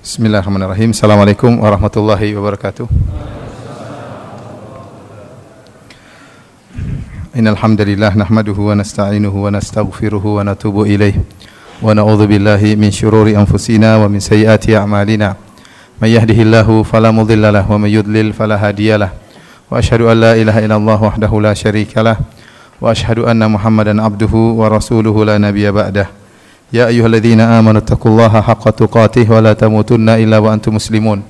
Bismillahirrahmanirrahim. Assalamualaikum warahmatullahi wabarakatuh. Innal hamdalillah nahmaduhu wa nasta'inuhu wa nastaghfiruhu wa natubu ilaih. Wa na'udzu billahi min syururi anfusina wa min sayyiati a'malina. May yahdihillahu fala mudilla lahu wa may yudlil fala hadiyalah. Wa asyhadu an la ilaha illallah wahdahu la syarikalah wa asyhadu anna Muhammadan abduhu wa rasuluhu la nabiyya ba'dah. Ya ayyuhalladzina amanu taqullaha haqqa tuqatih wa la tamutunna illa wa antum muslimun.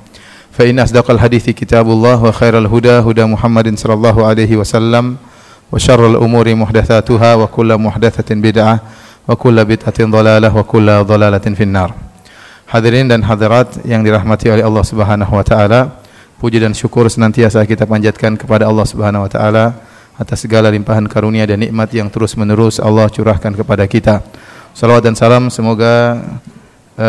Fa in asdaqal hadithi kitabullah wa khairal huda huda Muhammadin sallallahu alaihi wasallam wa syarrul umuri muhdatsatuha wa kullu muhdatsatin bid'ah wa kullu bid'atin dhalalah wa kullu dhalalatin finnar. Hadirin dan hadirat yang dirahmati oleh Allah Subhanahu wa taala, puji dan syukur senantiasa kita panjatkan kepada Allah Subhanahu wa taala atas segala limpahan karunia dan nikmat yang terus-menerus Allah curahkan kepada kita. Salawat dan salam semoga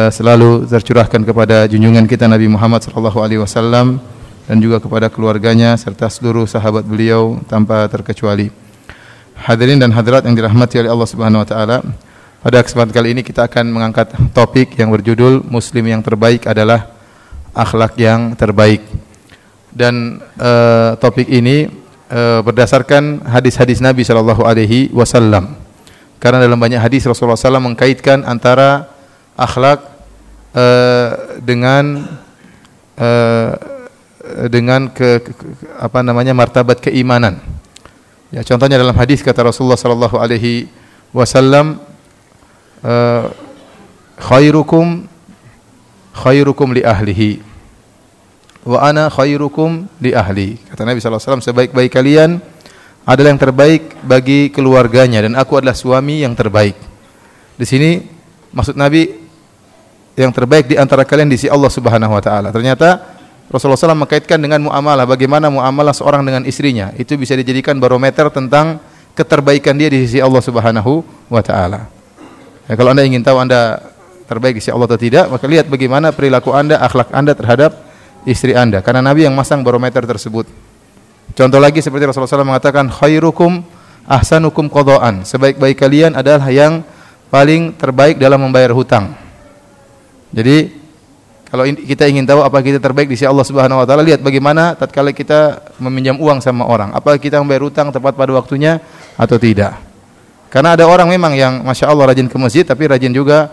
selalu tercurahkan kepada junjungan kita Nabi Muhammad sallallahu alaihi wasallam dan juga kepada keluarganya serta seluruh sahabat beliau tanpa terkecuali. Hadirin dan hadirat yang dirahmati oleh Allah Subhanahu wa taala, pada kesempatan kali ini kita akan mengangkat topik yang berjudul Muslim yang terbaik adalah akhlak yang terbaik. Dan topik ini berdasarkan hadis-hadis Nabi sallallahu alaihi wasallam. Karena dalam banyak hadis Rasulullah SAW mengkaitkan antara akhlak dengan martabat keimanan. Ya, contohnya dalam hadis kata Rasulullah sallallahu alaihi wasallam, khairukum li ahlihi wa ana khairukum li ahli. Kata Nabi sallallahu alaihi wasallam, sebaik-baik kalian adalah yang terbaik bagi keluarganya dan aku adalah suami yang terbaik. Di sini maksud Nabi yang terbaik di antara kalian di sisi Allah Subhanahu wa taala. Ternyata Rasulullah SAW mengkaitkan dengan muamalah, bagaimana muamalah seorang dengan istrinya. Itu bisa dijadikan barometer tentang keterbaikan dia di sisi Allah Subhanahu wa taala. Ya, kalau Anda ingin tahu Anda terbaik di sisi Allah atau tidak, maka lihat bagaimana perilaku Anda, akhlak Anda terhadap istri Anda. Karena Nabi yang masang barometer tersebut. Contoh lagi seperti Rasulullah SAW mengatakan, khairukum ahsanukum qadaan. Sebaik-baik kalian adalah yang paling terbaik dalam membayar hutang. Jadi kalau kita ingin tahu apa kita terbaik di sisi Allah Subhanahu wa taala, lihat bagaimana tatkala kita meminjam uang sama orang, apakah kita membayar hutang tepat pada waktunya atau tidak. Karena ada orang memang yang Masya Allah rajin ke masjid tapi rajin juga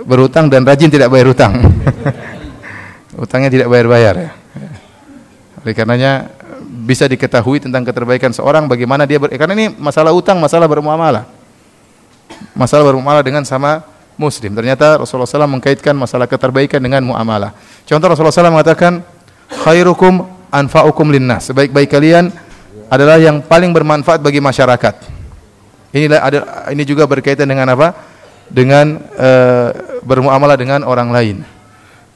berhutang dan rajin tidak bayar hutang. Hutangnya tidak bayar-bayar ya. Oleh karenanya bisa diketahui tentang keterbaikan seorang bagaimana dia karena ini masalah utang, masalah bermuamalah. Masalah bermuamalah dengan sama muslim. Ternyata Rasulullah SAW mengkaitkan masalah keterbaikan dengan muamalah. Contoh Rasulullah SAW mengatakan, khairukum anfa'ukum linnas. Sebaik-baik kalian adalah yang paling bermanfaat bagi masyarakat. Ini juga berkaitan dengan apa? Dengan bermuamalah dengan orang lain.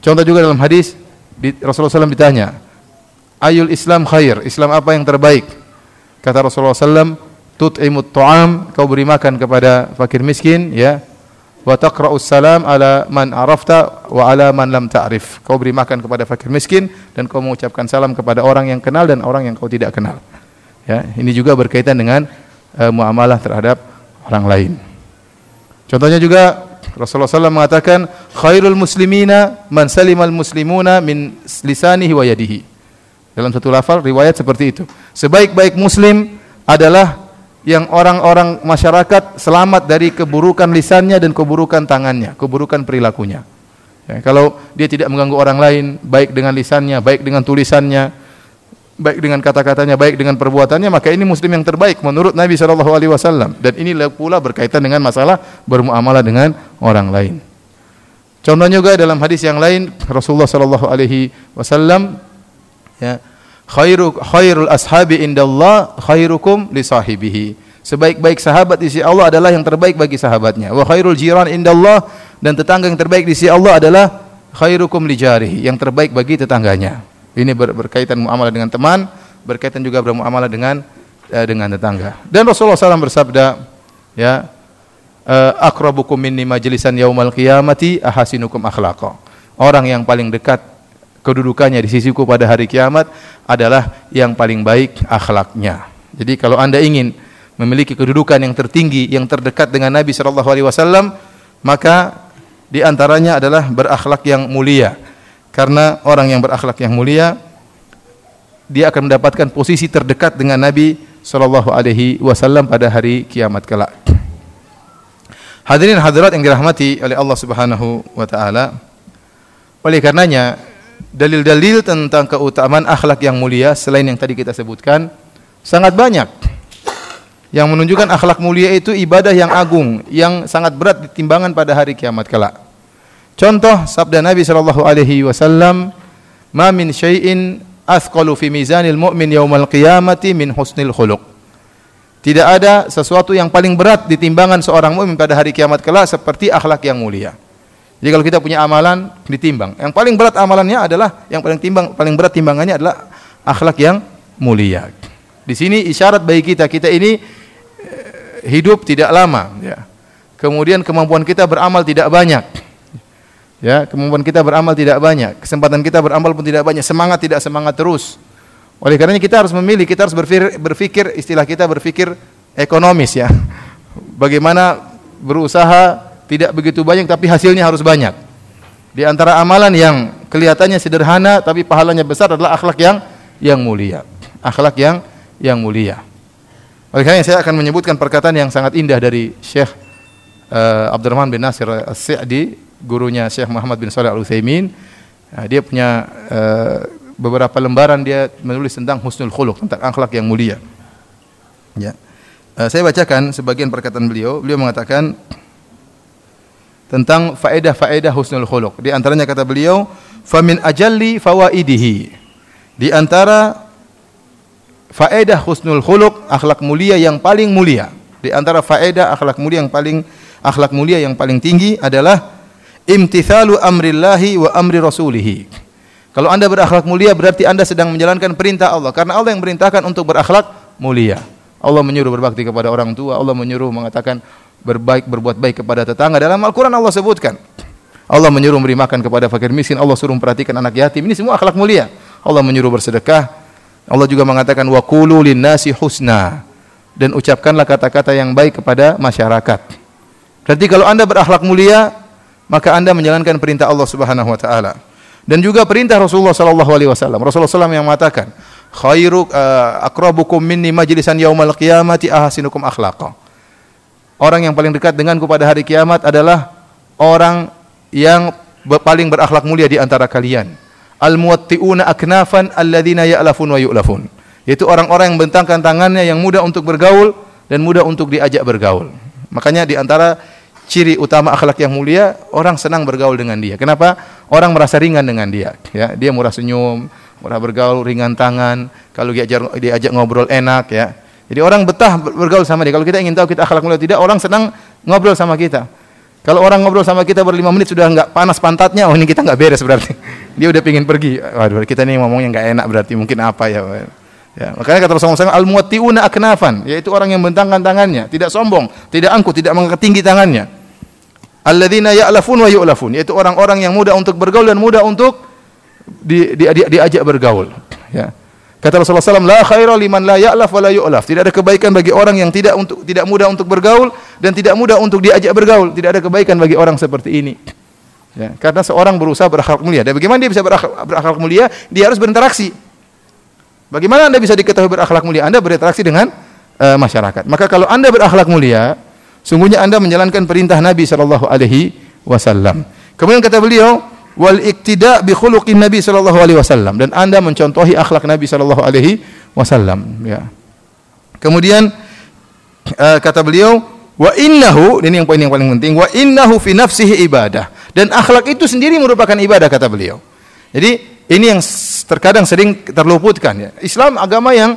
Contoh juga dalam hadis Rasulullah SAW ditanya, ayul Islam khair, Islam apa yang terbaik? Kata Rasulullah SAW, tut'imut ta'am, kau beri makan kepada fakir miskin, ya. Wa taqra'us salam ala man arafta wa ala man lam ta'rif. Kau beri makan kepada fakir miskin dan kau mengucapkan salam kepada orang yang kenal dan orang yang kau tidak kenal. Ya, ini juga berkaitan dengan muamalah terhadap orang lain. Contohnya juga Rasulullah SAW mengatakan, khairul muslimina man salimal muslimuna min lisanihi wa yadihi. Dalam satu lafal riwayat seperti itu. Sebaik-baik muslim adalah yang orang-orang masyarakat selamat dari keburukan lisannya dan keburukan tangannya, keburukan perilakunya. Ya, kalau dia tidak mengganggu orang lain, baik dengan lisannya, baik dengan tulisannya, baik dengan kata-katanya, baik dengan perbuatannya, maka ini muslim yang terbaik menurut Nabi SAW. Dan ini pula berkaitan dengan masalah bermuamalah dengan orang lain. Contohnya juga dalam hadis yang lain Rasulullah SAW, ya, khairul ashabi indallah khairukum li sahibihi. Sebaik-baik sahabat di sisi Allah adalah yang terbaik bagi sahabatnya. Wa khairul jiran indallah, dan tetangga yang terbaik di sisi Allah adalah khairukum li jarihi, yang terbaik bagi tetangganya. Ini berkaitan muamalah dengan teman, berkaitan juga bermuamalah dengan tetangga. Dan Rasulullah SAW bersabda, ya, aqrabukum minni majlisan yaumal qiyamati ahasinukum akhlaqa. Orang yang paling dekat kedudukannya di sisiku pada hari kiamat adalah yang paling baik akhlaknya. Jadi kalau Anda ingin memiliki kedudukan yang tertinggi, yang terdekat dengan Nabi SAW, maka Di antaranya adalah berakhlak yang mulia. Karena orang yang berakhlak yang mulia, dia akan mendapatkan posisi terdekat dengan Nabi sallallahu alaihi wasallam pada hari kiamat kelak. Hadirin hadirat yang dirahmati oleh Allah Subhanahu wa taala. Oleh karenanya, dalil-dalil tentang keutamaan akhlak yang mulia selain yang tadi kita sebutkan sangat banyak. Yang menunjukkan akhlak mulia itu ibadah yang agung, yang sangat berat di timbangan pada hari kiamat kelak. Contoh sabda Nabi sallallahu alaihi wasallam, "Ma min syai'in athqalu fi mizanil mu'min yaumal qiyamati min husnil khuluq." Tidak ada sesuatu yang paling berat di timbangan seorang mukmin pada hari kiamat kelak seperti akhlak yang mulia. Jadi kalau kita punya amalan ditimbang, yang paling berat amalannya adalah paling berat timbangannya adalah akhlak yang mulia. Di sini isyarat bagi kita ini hidup tidak lama, ya. Kemudian kemampuan kita beramal tidak banyak. Ya, kemampuan kita beramal tidak banyak, kesempatan kita beramal pun tidak banyak, semangat tidak semangat terus. Oleh karenanya kita harus memilih, kita harus berpikir istilah kita berpikir ekonomis, ya. Bagaimana berusaha tidak begitu banyak tapi hasilnya harus banyak. Di antara amalan yang kelihatannya sederhana tapi pahalanya besar adalah akhlak yang mulia. Akhlak yang mulia. Oleh karena saya akan menyebutkan perkataan yang sangat indah dari Syekh Abdurrahman bin Nasir As-Sa'di, gurunya Syekh Muhammad bin Shalih Al-Utsaimin. Dia punya beberapa lembaran dia menulis tentang husnul khuluq, tentang akhlak yang mulia. Ya. Saya bacakan sebagian perkataan beliau. Beliau mengatakan tentang faedah-faedah husnul khuluq. Di antaranya kata beliau, "Famin ajalli fawaidihi." Di antara faedah husnul khuluq, akhlak mulia yang paling mulia. Di antara faedah akhlak mulia yang paling tinggi adalah imtithalu amrillahi wa amri rasulihi. Kalau Anda berakhlak mulia berarti Anda sedang menjalankan perintah Allah, karena Allah yang merintahkan untuk berakhlak mulia. Allah menyuruh berbakti kepada orang tua, Allah menyuruh mengatakan berbuat baik kepada tetangga. Dalam Al-Qur'an Allah sebutkan. Allah menyuruh memberi makan kepada fakir miskin, Allah suruh memperhatikan anak yatim. Ini semua akhlak mulia. Allah menyuruh bersedekah. Allah juga mengatakan wa qulu lin-nasi husna, dan ucapkanlah kata-kata yang baik kepada masyarakat. Berarti kalau Anda berakhlak mulia, maka Anda menjalankan perintah Allah Subhanahu wa taala. Dan juga perintah Rasulullah sallallahu alaihi wasallam. Rasulullah sallallahu yang mengatakan, akrabukum minni majlisan yaumal qiyamati ahasinukum akhlaqa. Orang yang paling dekat denganku pada hari kiamat adalah orang yang paling berakhlak mulia di antara kalian. Al-muwatti'una aknafan alladzina ya'lafun wa yu'lafun. Yaitu orang-orang yang bentangkan tangannya, yang mudah untuk bergaul dan mudah untuk diajak bergaul. Makanya di antara ciri utama akhlak yang mulia, orang senang bergaul dengan dia. Kenapa? Orang merasa ringan dengan dia. Ya, dia murah senyum, murah bergaul, ringan tangan. Kalau diajak ngobrol enak, ya. Jadi orang betah bergaul sama dia. Kalau kita ingin tahu kita akhlak mulia tidak, orang senang ngobrol sama kita. Kalau orang ngobrol sama kita ber 5 menit sudah enggak panas pantatnya, oh ini kita enggak beres berarti. Dia udah pingin pergi. Waduh, kita ini ngomongnya enggak enak berarti, mungkin apa ya. Ya, makanya kata Rasulullah SAW, al-muwatti'una aknafan, yaitu orang yang membentangkan tangannya, tidak sombong, tidak angkuh, tidak mengangkat tinggi tangannya. Alladzina ya'lafun wa yu'lafun, yaitu orang-orang yang mudah untuk bergaul dan mudah untuk diajak bergaul. Ya. Kata Rasulullah SAW, la khaira liman la ya'laf wa la yu'laf. Tidak ada kebaikan bagi orang yang tidak mudah untuk bergaul dan tidak mudah untuk diajak bergaul. Tidak ada kebaikan bagi orang seperti ini. Ya, karena seorang berusaha berakhlak mulia. Dan bagaimana dia bisa berakhlak mulia? Dia harus berinteraksi. Bagaimana Anda bisa diketahui berakhlak mulia? Anda berinteraksi dengan masyarakat. Maka kalau Anda berakhlak mulia, sungguhnya Anda menjalankan perintah Nabi sallallahu alaihi wasallam. Kemudian kata beliau, wal iktida bi khuluqin Nabi sallallahu alaihi wasallam, dan Anda mencontohi akhlak Nabi sallallahu alaihi wasallam, ya. Kemudian kata beliau, wa innahu, ini yang poin yang paling penting, wa innahu fi nafsihi ibadah, dan akhlak itu sendiri merupakan ibadah kata beliau. Jadi ini yang terkadang sering terluputkan, ya. Islam agama yang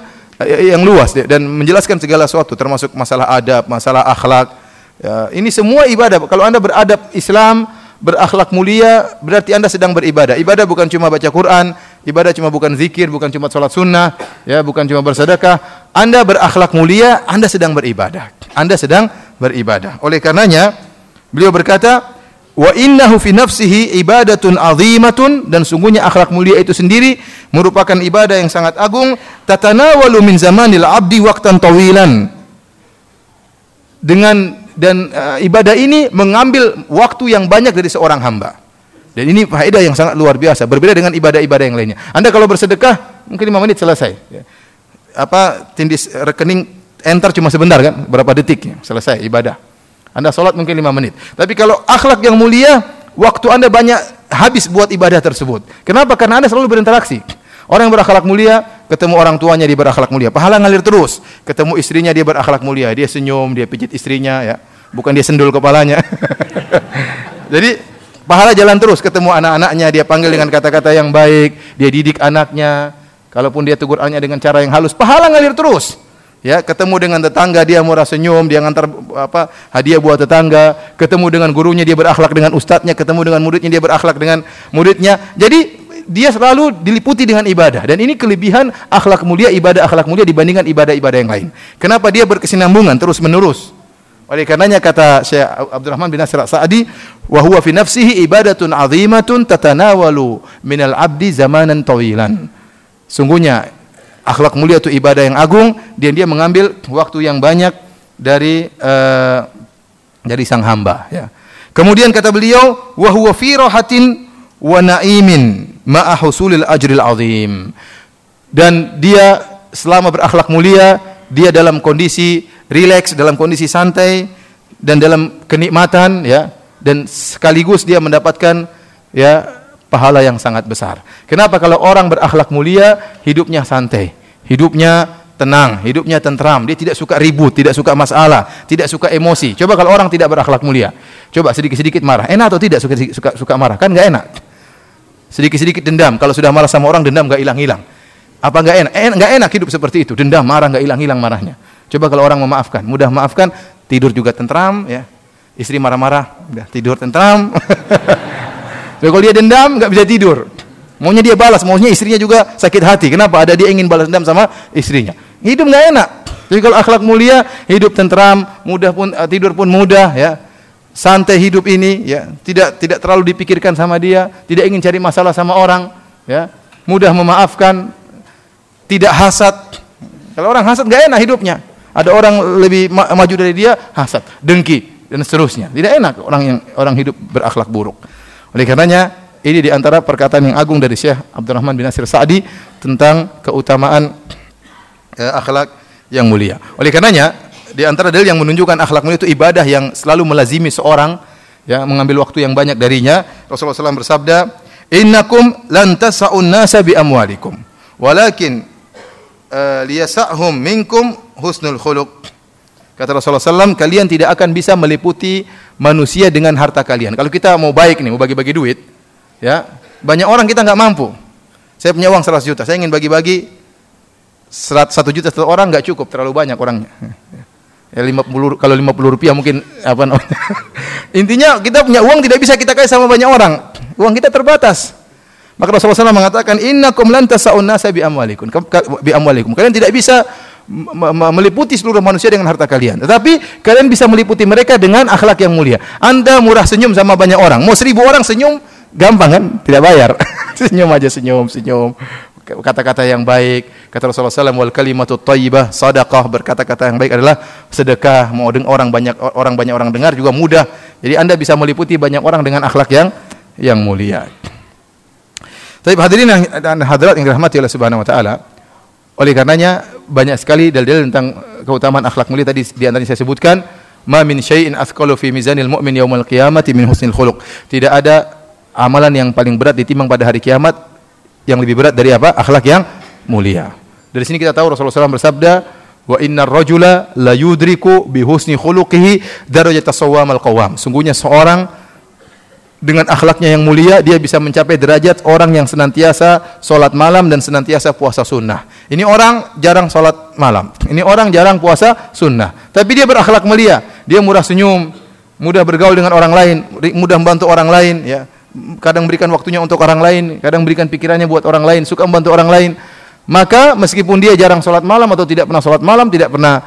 luas dan menjelaskan segala sesuatu, termasuk masalah adab, masalah akhlak. Ya, ini semua ibadah. Kalau Anda beradab Islam, berakhlak mulia, berarti Anda sedang beribadah. Ibadah bukan cuma baca Quran, ibadah cuma bukan zikir, bukan cuma salat sunnah, ya, bukan cuma bersedekah. Anda berakhlak mulia, Anda sedang beribadah. Anda sedang beribadah. Oleh karenanya, beliau berkata, wa innahu fi nafsihi ibadatun azimatun, dan sungguhnya akhlak mulia itu sendiri merupakan ibadah yang sangat agung. Tatanawalu min zamanil abdi waqtan tawilan, dengan ibadah ini mengambil waktu yang banyak dari seorang hamba. Dan ini faedah yang sangat luar biasa, berbeda dengan ibadah-ibadah yang lainnya. Anda kalau bersedekah mungkin 5 menit selesai. Tindis rekening enter cuma sebentar kan, berapa detik selesai ibadah. Anda sholat mungkin 5 menit. Tapi kalau akhlak yang mulia, waktu Anda banyak habis buat ibadah tersebut. Kenapa? Karena Anda selalu berinteraksi. Orang yang berakhlak mulia, ketemu orang tuanya dia berakhlak mulia, pahala ngalir terus. Ketemu istrinya dia berakhlak mulia, dia senyum, dia pijit istrinya ya. Bukan dia sendul kepalanya. Jadi pahala jalan terus. Ketemu anak-anaknya dia panggil dengan kata-kata yang baik, dia didik anaknya. Kalaupun dia tegur anaknya dengan cara yang halus, pahala ngalir terus. Ya, ketemu dengan tetangga dia murah senyum, dia ngantar hadiah buat tetangga. Ketemu dengan gurunya dia berakhlak dengan ustadznya, ketemu dengan muridnya dia berakhlak dengan muridnya. Jadi dia selalu diliputi dengan ibadah, dan ini kelebihan akhlak mulia, ibadah akhlak mulia dibandingkan ibadah-ibadah yang lain. Kenapa? Dia berkesinambungan terus menerus. Oleh karenanya kata Syekh Abdurrahman bin Nasir As-Sa'di, wa huwa fi nafsihi ibadatun 'azimatun tatanawalu minal 'abdi zamanan tawilan. Sungguhnya akhlak mulia itu ibadah yang agung, dan dia mengambil waktu yang banyak dari sang hamba ya. Kemudian kata beliau, wa huwa fi rahatin wa na'imin ma'a husulil ajril 'azim. Dan dia selama berakhlak mulia, dia dalam kondisi rileks, dalam kondisi santai dan dalam kenikmatan ya, dan sekaligus dia mendapatkan ya pahala yang sangat besar. Kenapa? Kalau orang berakhlak mulia, hidupnya santai, hidupnya tenang, hidupnya tentram, dia tidak suka ribut, tidak suka masalah, tidak suka emosi. Coba kalau orang tidak berakhlak mulia, coba sedikit-sedikit marah, enak atau tidak suka marah? Kan enggak enak. Sedikit-sedikit dendam, kalau sudah marah sama orang, dendam enggak hilang-hilang. Apa enggak enak? Enggak enak hidup seperti itu, dendam, marah enggak hilang-hilang marahnya. Coba kalau orang memaafkan, mudah maafkan, tidur juga tentram ya. Istri marah-marah, udah tidur tentram. Kalau dia dendam enggak bisa tidur. Maunya dia balas, maunya istrinya juga sakit hati. Kenapa? Ada dia ingin balas dendam sama istrinya. Hidup enggak enak. Jadi kalau akhlak mulia, hidup tentram, mudah pun tidur pun mudah ya. Santai hidup ini ya, tidak terlalu dipikirkan sama dia, tidak ingin cari masalah sama orang ya. Mudah memaafkan, tidak hasad. Kalau orang hasad enggak enak hidupnya. Ada orang lebih maju dari dia, hasad, dengki dan seterusnya. Tidak enak orang hidup berakhlak buruk. Oleh karenanya ini di antara perkataan yang agung dari Syekh Abdurrahman bin Nasir Sa'di tentang keutamaan akhlak yang mulia. Oleh karenanya di antara dalil yang menunjukkan akhlak mulia itu ibadah yang selalu melazimi seorang, ya, mengambil waktu yang banyak darinya. Rasulullah SAW bersabda, "Innakum lan tas'un nasa bi amwalikum, walakin liyasa'hum minkum husnul khuluq." Kata Rasulullah SAW, kalian tidak akan bisa meliputi manusia dengan harta kalian. Kalau kita mau baik nih, mau bagi-bagi duit, ya, banyak orang kita nggak mampu. Saya punya uang 100 juta, saya ingin bagi-bagi 1 juta satu orang, nggak cukup, terlalu banyak orangnya. Ya 50, kalau 50 rupiah mungkin apa namanya. Intinya kita punya uang tidak bisa kita kasih sama banyak orang. Uang kita terbatas. Maka Rasulullah SAW mengatakan, innakum lan tas'un nasa bi amwalikum. Kalian tidak bisa meliputi seluruh manusia dengan harta kalian. Tetapi kalian bisa meliputi mereka dengan akhlak yang mulia. Anda murah senyum sama banyak orang. Mau 1000 orang senyum, gampang kan? Tidak bayar. Senyum aja, senyum. Kata-kata yang baik. Kata Rasulullah SAW, wal kalimatu thayyibah sadaqah. Berkata-kata yang baik adalah sedekah. Mau orang banyak orang dengar juga mudah. Jadi Anda bisa meliputi banyak orang dengan akhlak yang mulia. Tapi hadirin dan hadirat yang dirahmati oleh Subhanahu wa taala, oleh karenanya banyak sekali dalil tentang keutamaan akhlak mulia. Tadi di antaranya saya sebutkan, ma min syai'in athqalu fi mizanil mu'min yaumil qiyamati min husnil khuluq. Tidak ada amalan yang paling berat ditimbang pada hari kiamat yang lebih berat dari apa? Akhlak yang mulia. Dari sini kita tahu Rasulullah SAW bersabda, wa innar rajula la yudriku bi husni khuluqihi darajatas sawwamal qawam. Sungguhnya seorang dengan akhlaknya yang mulia, dia bisa mencapai derajat orang yang senantiasa sholat malam dan senantiasa puasa sunnah. Ini orang jarang sholat malam, ini orang jarang puasa sunnah, tapi dia berakhlak mulia. Dia murah senyum, mudah bergaul dengan orang lain, mudah membantu orang lain, ya. Kadang berikan waktunya untuk orang lain, kadang berikan pikirannya buat orang lain, suka membantu orang lain. Maka meskipun dia jarang sholat malam atau tidak pernah sholat malam, tidak pernah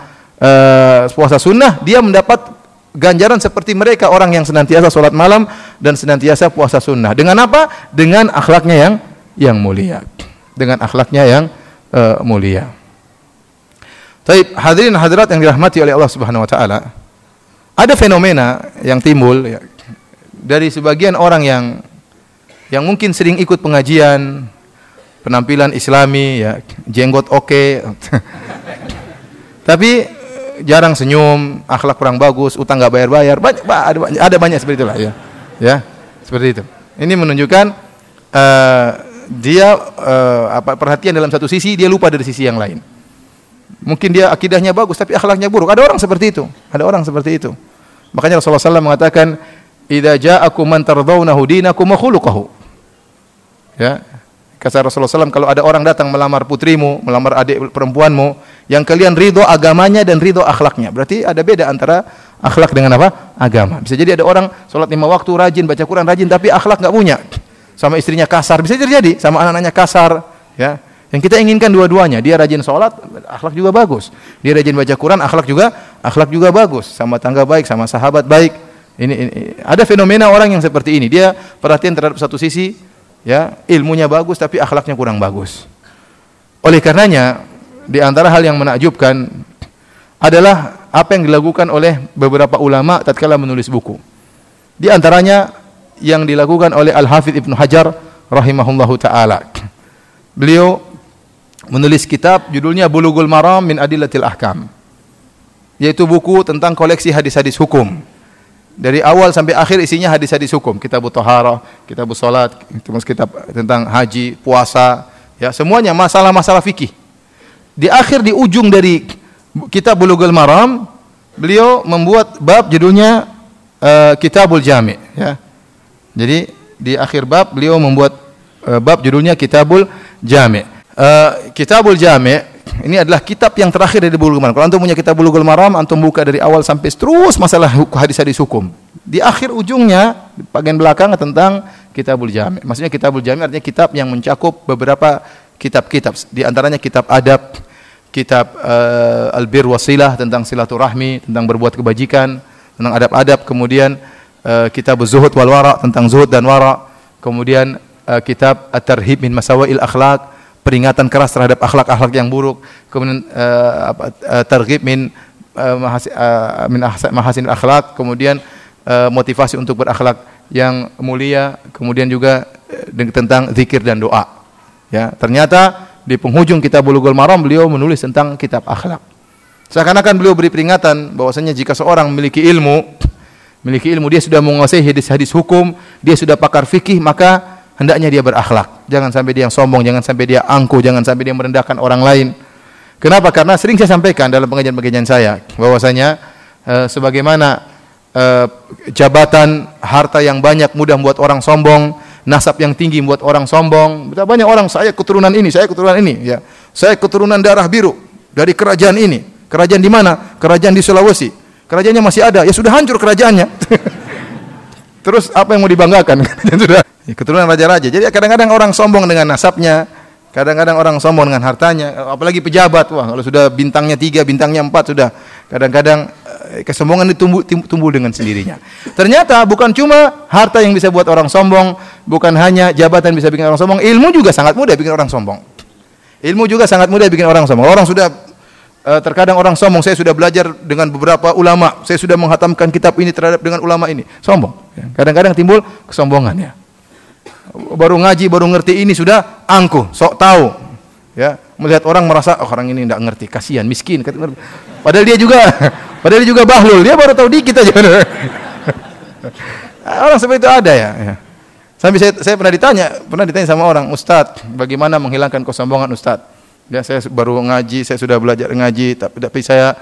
puasa sunnah, dia mendapat ganjaran seperti mereka, orang yang senantiasa sholat malam dan senantiasa puasa sunnah. Dengan apa? Dengan akhlaknya yang mulia. Dengan akhlaknya yang mulia. Taib, hadirin hadirat yang dirahmati oleh Allah Subhanahu wa taala. Ada fenomena yang timbul ya, dari sebagian orang yang mungkin sering ikut pengajian, penampilan Islami ya, jenggot oke. Tapi jarang senyum, akhlak kurang bagus, utang enggak bayar-bayar. Ada banyak seperti itulah ya. Ya, seperti itu. Ini menunjukkan dia perhatian dalam satu sisi, dia lupa dari sisi yang lain. Mungkin dia akidahnya bagus tapi akhlaknya buruk. Ada orang seperti itu. Ada orang seperti itu. Makanya Rasulullah SAW mengatakan, "Idza ja'akum man tardawnahu dinakum wa khuluquhu." Ya. Kata Rasulullah SAW, kalau ada orang datang melamar putrimu, melamar adik perempuanmu, yang kalian ridho agamanya dan ridho akhlaknya. Berarti ada beda antara akhlak dengan apa? Agama. Bisa jadi ada orang sholat 5 waktu rajin, baca Quran rajin, tapi akhlak enggak punya. Sama istrinya kasar, bisa terjadi. Sama anak-anaknya kasar. Ya. Yang kita inginkan dua-duanya, dia rajin sholat, akhlak juga bagus. Dia rajin baca Quran, akhlak juga bagus. Sama tangga baik, sama sahabat baik. Ini ada fenomena orang yang seperti ini. Dia perhatian terhadap satu sisi, ya, ilmunya bagus tapi akhlaknya kurang bagus. Oleh karenanya, di antara hal yang menakjubkan adalah apa yang dilakukan oleh beberapa ulama tatkala menulis buku. Di antaranya yang dilakukan oleh Al-Hafidz Ibnu Hajar rahimahullahu taala. Beliau menulis kitab judulnya Bulughul Maram min Adillatil Ahkam, yaitu buku tentang koleksi hadis-hadis hukum. Dari awal sampai akhir isinya hadis-hadis hukum, kitabut thaharah, kitabus salat, terus kitab tentang haji, puasa, ya, semuanya masalah-masalah fikih. Di akhir, di ujung dari kitab Bulughul Maram, beliau membuat bab judulnya Kitabul Jami', ya. Jadi di akhir bab beliau membuat bab judulnya Kitabul Jami'. Kitabul Jami' ini adalah kitab yang terakhir dari Bulughul Maram. Kalau antum punya kitab Bulughul Maram, antum buka dari awal sampai terus masalah hadis-hadis hukum. Di akhir ujungnya, di bagian belakang tentang Kitabul Jami'. Maksudnya Kitabul Jami' artinya kitab yang mencakup beberapa kitab-kitab. Di antaranya kitab adab, kitab Al-Bir Wasilah tentang silaturahmi, tentang berbuat kebajikan, tentang adab-adab. Kemudian kitab Zuhud wal Wara tentang zuhud dan wara. Kemudian kitab At-Tarhib min Masawail Akhlaq, peringatan keras terhadap akhlak-akhlak yang buruk. Kemudian targhib min mahasin akhlak, kemudian motivasi untuk berakhlak yang mulia, kemudian juga tentang zikir dan doa. Ya, ternyata di penghujung kitab Bulughul Maram beliau menulis tentang kitab akhlak. Seakan-akan beliau beri peringatan bahwasanya jika seorang memiliki ilmu, dia sudah menguasai hadis-hadis hukum, dia sudah pakar fikih, maka hendaknya dia berakhlak. Jangan sampai dia sombong, jangan sampai dia angkuh, jangan sampai dia merendahkan orang lain. Kenapa? Karena sering saya sampaikan dalam pengajian-pengajian saya bahwasanya sebagaimana jabatan, harta yang banyak mudah membuat orang sombong, nasab yang tinggi membuat orang sombong. Betapa banyak orang, saya keturunan ini, ya. Saya keturunan darah biru dari kerajaan ini. Kerajaan di mana? Kerajaan di Sulawesi. Kerajaannya masih ada, ya sudah hancur kerajaannya. Terus apa yang mau dibanggakan? Sudah keturunan raja-raja. Jadi kadang-kadang orang sombong dengan nasabnya, kadang-kadang orang sombong dengan hartanya, apalagi pejabat. Wah, kalau sudah bintangnya 3, bintangnya 4 sudah. Kadang-kadang kesombongan itu tumbuh dengan sendirinya. Ternyata bukan cuma harta yang bisa buat orang sombong, bukan hanya jabatan bisa bikin orang sombong, ilmu juga sangat mudah bikin orang sombong. Ilmu juga sangat mudah bikin orang sombong. Orang sudah terkadang orang sombong, saya sudah belajar dengan beberapa ulama, saya sudah menghatamkan kitab ini terhadap dengan ulama ini. Sombong. Kadang-kadang timbul kesombongan, ya. Baru ngaji, baru ngerti ini sudah angkuh, sok tahu. Ya, melihat orang merasa orang ini enggak ngerti, kasihan, miskin. Padahal dia juga bahlul, dia baru tahu dikit aja. Orang seperti itu ada, ya. Sampai saya pernah ditanya sama orang, "Ustaz, bagaimana menghilangkan kesombongan, Ustaz?" Ya, saya baru ngaji, saya sudah belajar ngaji, tapi saya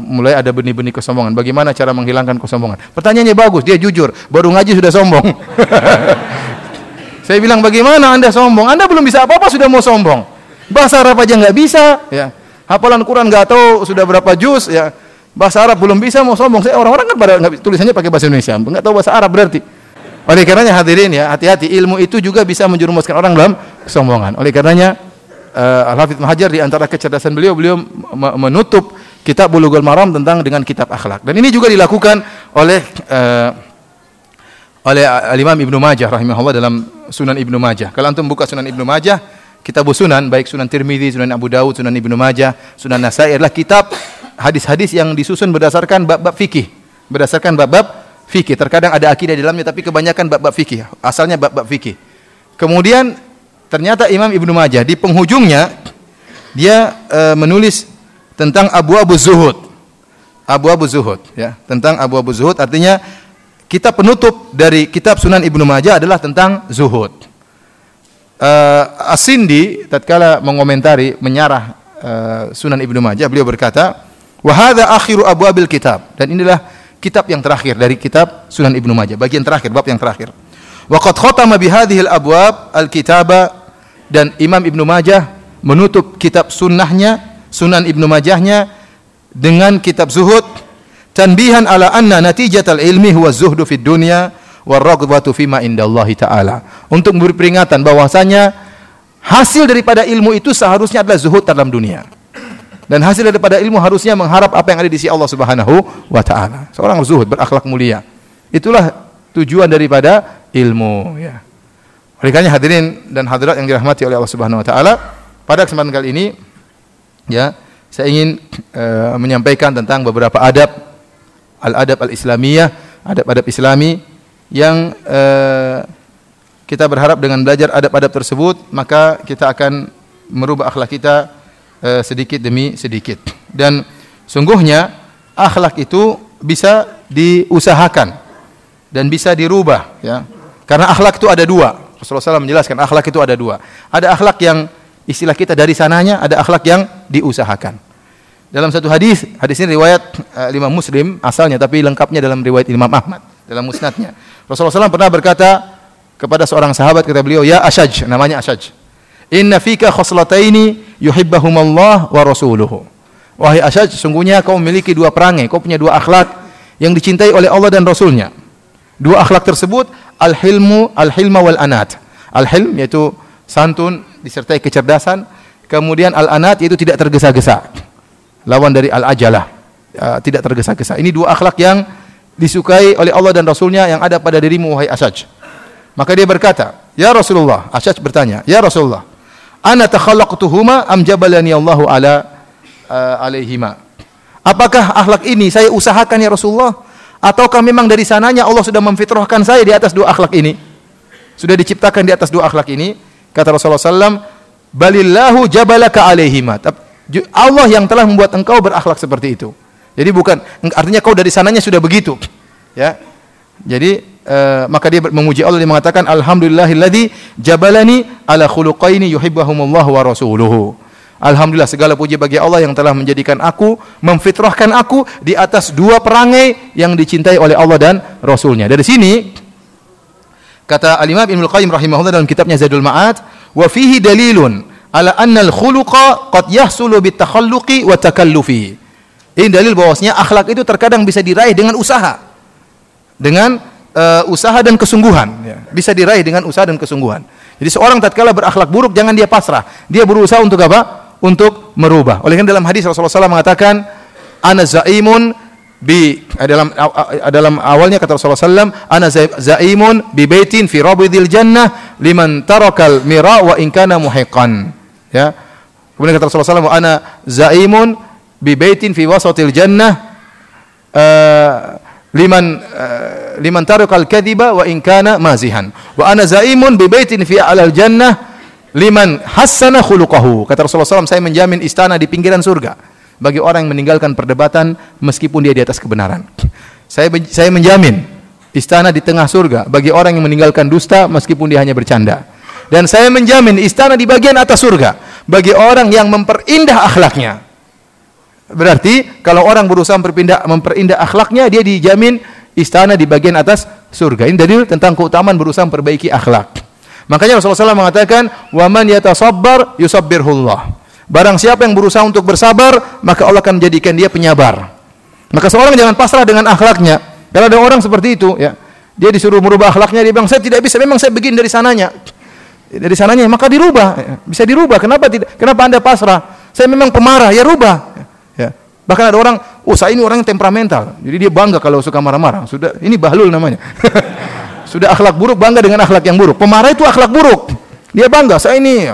mulai ada benih-benih kesombongan. Bagaimana cara menghilangkan kesombongan? Pertanyaannya bagus, dia jujur, baru ngaji sudah sombong. Saya bilang, bagaimana Anda sombong? Anda belum bisa apa-apa sudah mau sombong. Bahasa Arab aja nggak bisa, ya. Hafalan Quran nggak tahu sudah berapa juz, ya. Bahasa Arab belum bisa mau sombong. Orang-orang kan pada tulisannya pakai bahasa Indonesia, nggak tahu bahasa Arab berarti. Oleh karenanya hadirin, ya, hati-hati, ilmu itu juga bisa menjerumuskan orang dalam kesombongan. Oleh karenanya Al-Hafidz Ibnu Hajar di antara kecerdasan beliau menutup kitab Bulughul Maram dengan kitab akhlak. Dan ini juga dilakukan oleh Imam Ibnu Majah rahimahullah dalam Sunan Ibnu Majah. Kalau antum buka Sunan Ibnu Majah, kitab Sunan, baik Sunan Tirmidzi, Sunan Abu Dawud, Sunan Ibnu Majah, Sunan Nasai adalah kitab hadis-hadis yang disusun berdasarkan bab-bab fikih. Berdasarkan bab-bab fikih. Terkadang ada akidah di dalamnya, tapi kebanyakan bab-bab fikih. Asalnya bab-bab fikih. Kemudian ternyata Imam Ibnu Majah di penghujungnya dia menulis tentang Abwaabuz Zuhud. Abwaabuz Zuhud, ya, tentang Abwaabuz Zuhud, artinya kitab penutup dari kitab Sunan Ibnu Majah adalah tentang zuhud. As-Sindi tatkala mengomentari, menyarah Sunan Ibnu Majah, beliau berkata, "Wa hadza akhiru abwabil kitab." Dan inilah kitab yang terakhir dari kitab Sunan Ibnu Majah, bagian terakhir, bab yang terakhir. Wa qad khatama bi hadhihi al-abwab al-kitaba, dan Imam Ibnu Majah menutup kitab sunnahnya, Sunan Ibnu Majahnya dengan kitab zuhud, tanbihan ala anna natijatal ilmi huwa zuhdu fid dunya warraghbatu fima indallahi ta'ala. Untuk memberi peringatan bahwasanya hasil daripada ilmu itu seharusnya adalah zuhud dalam dunia. Dan hasil daripada ilmu harusnya mengharap apa yang ada di sisi Allah Subhanahu wa taala. Seorang zuhud, berakhlak mulia. Itulah tujuan daripada ilmu, ya. Oleh karena hadirin dan hadirat yang dirahmati oleh Allah Subhanahu wa taala, pada kesempatan kali ini ya, saya ingin menyampaikan tentang beberapa adab, al-adab al-islamiyah, adab-adab islami yang kita berharap dengan belajar adab-adab tersebut maka kita akan merubah akhlak kita sedikit demi sedikit. Dan sungguhnya akhlak itu bisa diusahakan dan bisa dirubah, ya. Karena akhlak itu ada dua. Rasulullah SAW menjelaskan akhlak itu ada dua. Ada akhlak yang istilah kita dari sananya, ada akhlak yang diusahakan. Dalam satu hadis ini riwayat Imam Muslim asalnya, tapi lengkapnya dalam riwayat Imam Ahmad dalam musnadnya. Rasulullah SAW pernah berkata kepada seorang sahabat, kata beliau, "Ya Ashaj," namanya Ashaj, "Inna fika khoslataini yuhibbahumallah wa rasuluhu." Wahai Ashaj, sungguhnya kau memiliki dua perangai, kau punya dua akhlak yang dicintai oleh Allah dan Rasulnya. Dua akhlak tersebut al-hilma wal anat. Al-hilm yaitu santun disertai kecerdasan, kemudian al-anat yaitu tidak tergesa-gesa. Lawan dari al-ajalah, tidak tergesa-gesa. Ini dua akhlak yang disukai oleh Allah dan Rasulnya yang ada pada dirimu, wahai Ashaj. Maka dia berkata, "Ya Rasulullah," Ashaj bertanya, "Ya Rasulullah, ana takhallaqtuhuma am jabalani Allahu alaihima?" Apakah akhlak ini saya usahakan ya Rasulullah, ataukah memang dari sananya Allah sudah memfitrahkan saya di atas dua akhlak ini? Sudah diciptakan di atas dua akhlak ini? Kata Rasulullah SAW, "Balillahu jabalaka alaihima." Allah yang telah membuat engkau berakhlak seperti itu. Jadi bukan, artinya kau dari sananya sudah begitu, ya. Jadi maka dia memuji Allah, dia mengatakan, "Alhamdulillahilladzi jabalani ala khuluqaini yuhibbahumullah wa rasuluhu." Alhamdulillah, segala puji bagi Allah yang telah menjadikan aku, memfitrahkan aku di atas dua perangai yang dicintai oleh Allah dan Rasulnya. Dari sini kata Al-Imam Ibnu Qayyim rahimahullah dalam kitabnya Zadul Ma'ad, "Wa fihi dalilun ala anna al-khuluqa qad yahsulu bitakhalluqi wa takallufi." Ini dalil bahwasanya akhlak itu terkadang bisa diraih dengan usaha. Dengan usaha dan kesungguhan, ya. Bisa diraih dengan usaha dan kesungguhan. Jadi seorang tatkala berakhlak buruk jangan dia pasrah. Dia berusaha untuk apa? Untuk merubah. Oleh karena dalam hadis Rasulullah SAW mengatakan, "Ana zaimun bi," dalam awalnya kata Rasulullah SAW, "Ana zaimun bi baitin fi rabidil jannah liman tarakal mira wa in kana muhiqqan." Ya. Kemudian kata Rasulullah SAW, "Ana zaimun bi baitin fi wasatil jannah liman tarakal kadhiba wa in kana mazihan. Wa ana zaimun bi baitin fi alal jannah liman hassana khuluquhu." Kata Rasulullah SAW, saya menjamin istana di pinggiran surga bagi orang yang meninggalkan perdebatan meskipun dia di atas kebenaran. Saya menjamin istana di tengah surga bagi orang yang meninggalkan dusta meskipun dia hanya bercanda. Dan saya menjamin istana di bagian atas surga bagi orang yang memperindah akhlaknya. Berarti kalau orang berusaha memperindah akhlaknya, dia dijamin istana di bagian atas surga. Ini dalil tentang keutamaan berusaha memperbaiki akhlak. Makanya Rasulullah SAW mengatakan, "Wa man yatasabbar yusabbirhullah." Barang siapa yang berusaha untuk bersabar, maka Allah akan menjadikan dia penyabar. Maka seorang jangan pasrah dengan akhlaknya. Kalau ada orang seperti itu, ya, dia disuruh merubah akhlaknya, dia bilang, "Saya tidak bisa, memang saya begini dari sananya." Dari sananya, maka dirubah. Bisa dirubah. Kenapa tidak? Kenapa Anda pasrah? Saya memang pemarah, ya rubah. Ya. Bahkan ada orang, saya ini orang yang temperamental. Jadi dia bangga kalau suka marah-marah. Sudah, ini bahlul namanya. Sudah akhlak buruk, bangga dengan akhlak yang buruk. Pemarah itu akhlak buruk. Dia bangga, saya ini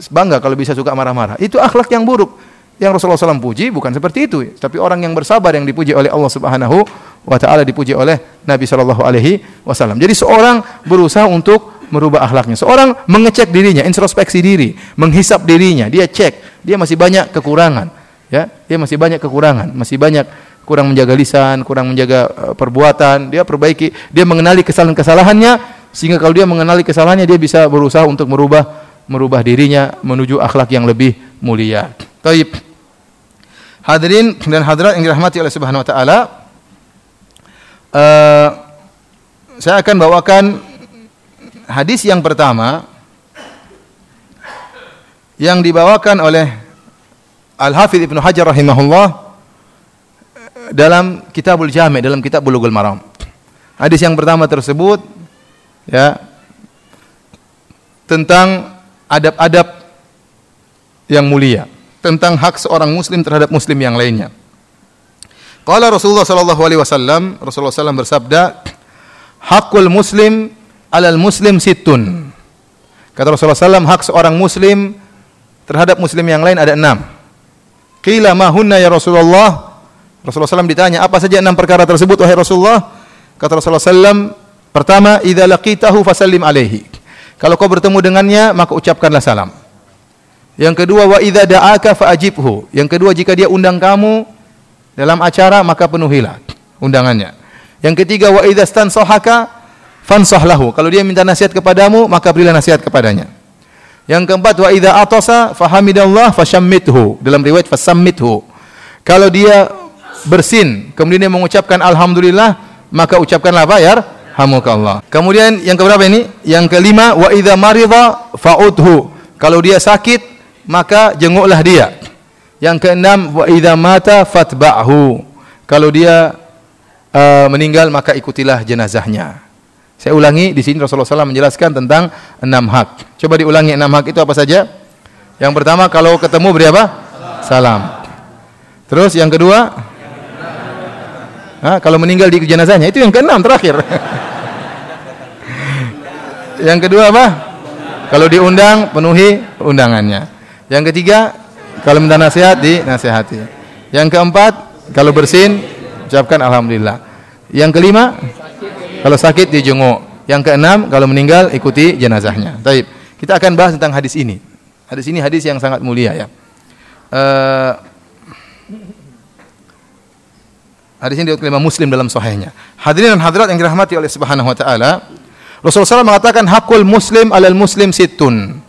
bangga kalau bisa suka marah-marah. Itu akhlak yang buruk. Yang Rasulullah SAW puji bukan seperti itu, tapi orang yang bersabar yang dipuji oleh Allah Subhanahu wa taala, dipuji oleh Nabi sallallahu alaihi wasallam. Jadi seorang berusaha untuk merubah akhlaknya. Seorang mengecek dirinya, introspeksi diri, menghisap dirinya, dia cek, dia masih banyak kekurangan, ya. Dia masih banyak kekurangan, masih banyak kurang menjaga lisan, kurang menjaga perbuatan, dia perbaiki, dia mengenali kesalahan-kesalahannya, sehingga kalau dia mengenali kesalahannya dia bisa berusaha untuk merubah dirinya menuju akhlak yang lebih mulia. Baik. Hadirin dan hadirat yang dirahmati oleh Subhanahu wa taala, saya akan bawakan hadis yang pertama yang dibawakan oleh Al-Hafidz Ibnu Hajar rahimahullah dalam Kitabul Jami', dalam kitab Bulughul Maram. Hadis yang pertama tersebut ya tentang adab-adab yang mulia, tentang hak seorang muslim terhadap muslim yang lainnya. Qala Rasulullah sallallahu alaihi wasallam, Rasulullah sallallahu bersabda, "Haqqul muslim 'alal muslim sittun." Kata Rasulullah sallallahu, hak seorang muslim terhadap muslim yang lain ada 6. Qila ma hunna ya Rasulullah? Rasulullah sallallahu ditanya, apa saja 6 perkara tersebut wahai Rasulullah? Kata Rasulullah sallallahu, pertama, idza laqitahu fasallim alaihi. Kalau kau bertemu dengannya, maka ucapkanlah salam. Yang kedua, wa idza da'aka fa'ajibhu. Yang kedua, jika dia undang kamu dalam acara, maka penuhilah undangannya. Yang ketiga, wa idza stansahaka fansah lahu. Kalau dia minta nasihat kepadamu, maka berilah nasihat kepadanya. Yang keempat, wa idza atasa fahamidallah fashammithu. Dalam riwayat fasammithu. Kalau dia bersin, kemudian dia mengucapkan alhamdulillah, maka ucapkanlah apa? Yarhamukallah. Kemudian yang keberapa ini? Yang kelima, wa idza marida fa'udhu. Kalau dia sakit, maka jenguklah dia. Yang keenam, wa idza mata fatba'hu. Kalau dia meninggal, maka ikutilah jenazahnya. Saya ulangi, di sini Rasulullah SAW menjelaskan tentang 6 hak. Coba diulangi 6 hak itu apa saja? Yang pertama, kalau ketemu beri apa? Salam. Terus yang kedua, kalau meninggal di jenazahnya, itu yang keenam terakhir. Yang kedua apa? Kalau diundang, penuhi undangannya. Yang ketiga, kalau minta nasihat, dinasihati. Yang keempat, kalau bersin, ucapkan alhamdulillah. Yang kelima, kalau sakit dijenguk. Yang keenam, kalau meninggal, ikuti jenazahnya. Baik, kita akan bahas tentang hadis ini. Hadis ini hadis yang sangat mulia ya. Hadis ini diriwayatkan Imam Muslim dalam sahihnya. Hadirin dan hadirat yang dirahmati oleh Subhanahu wa taala, Rasulullah SAW mengatakan hakul muslim alal muslim sittun.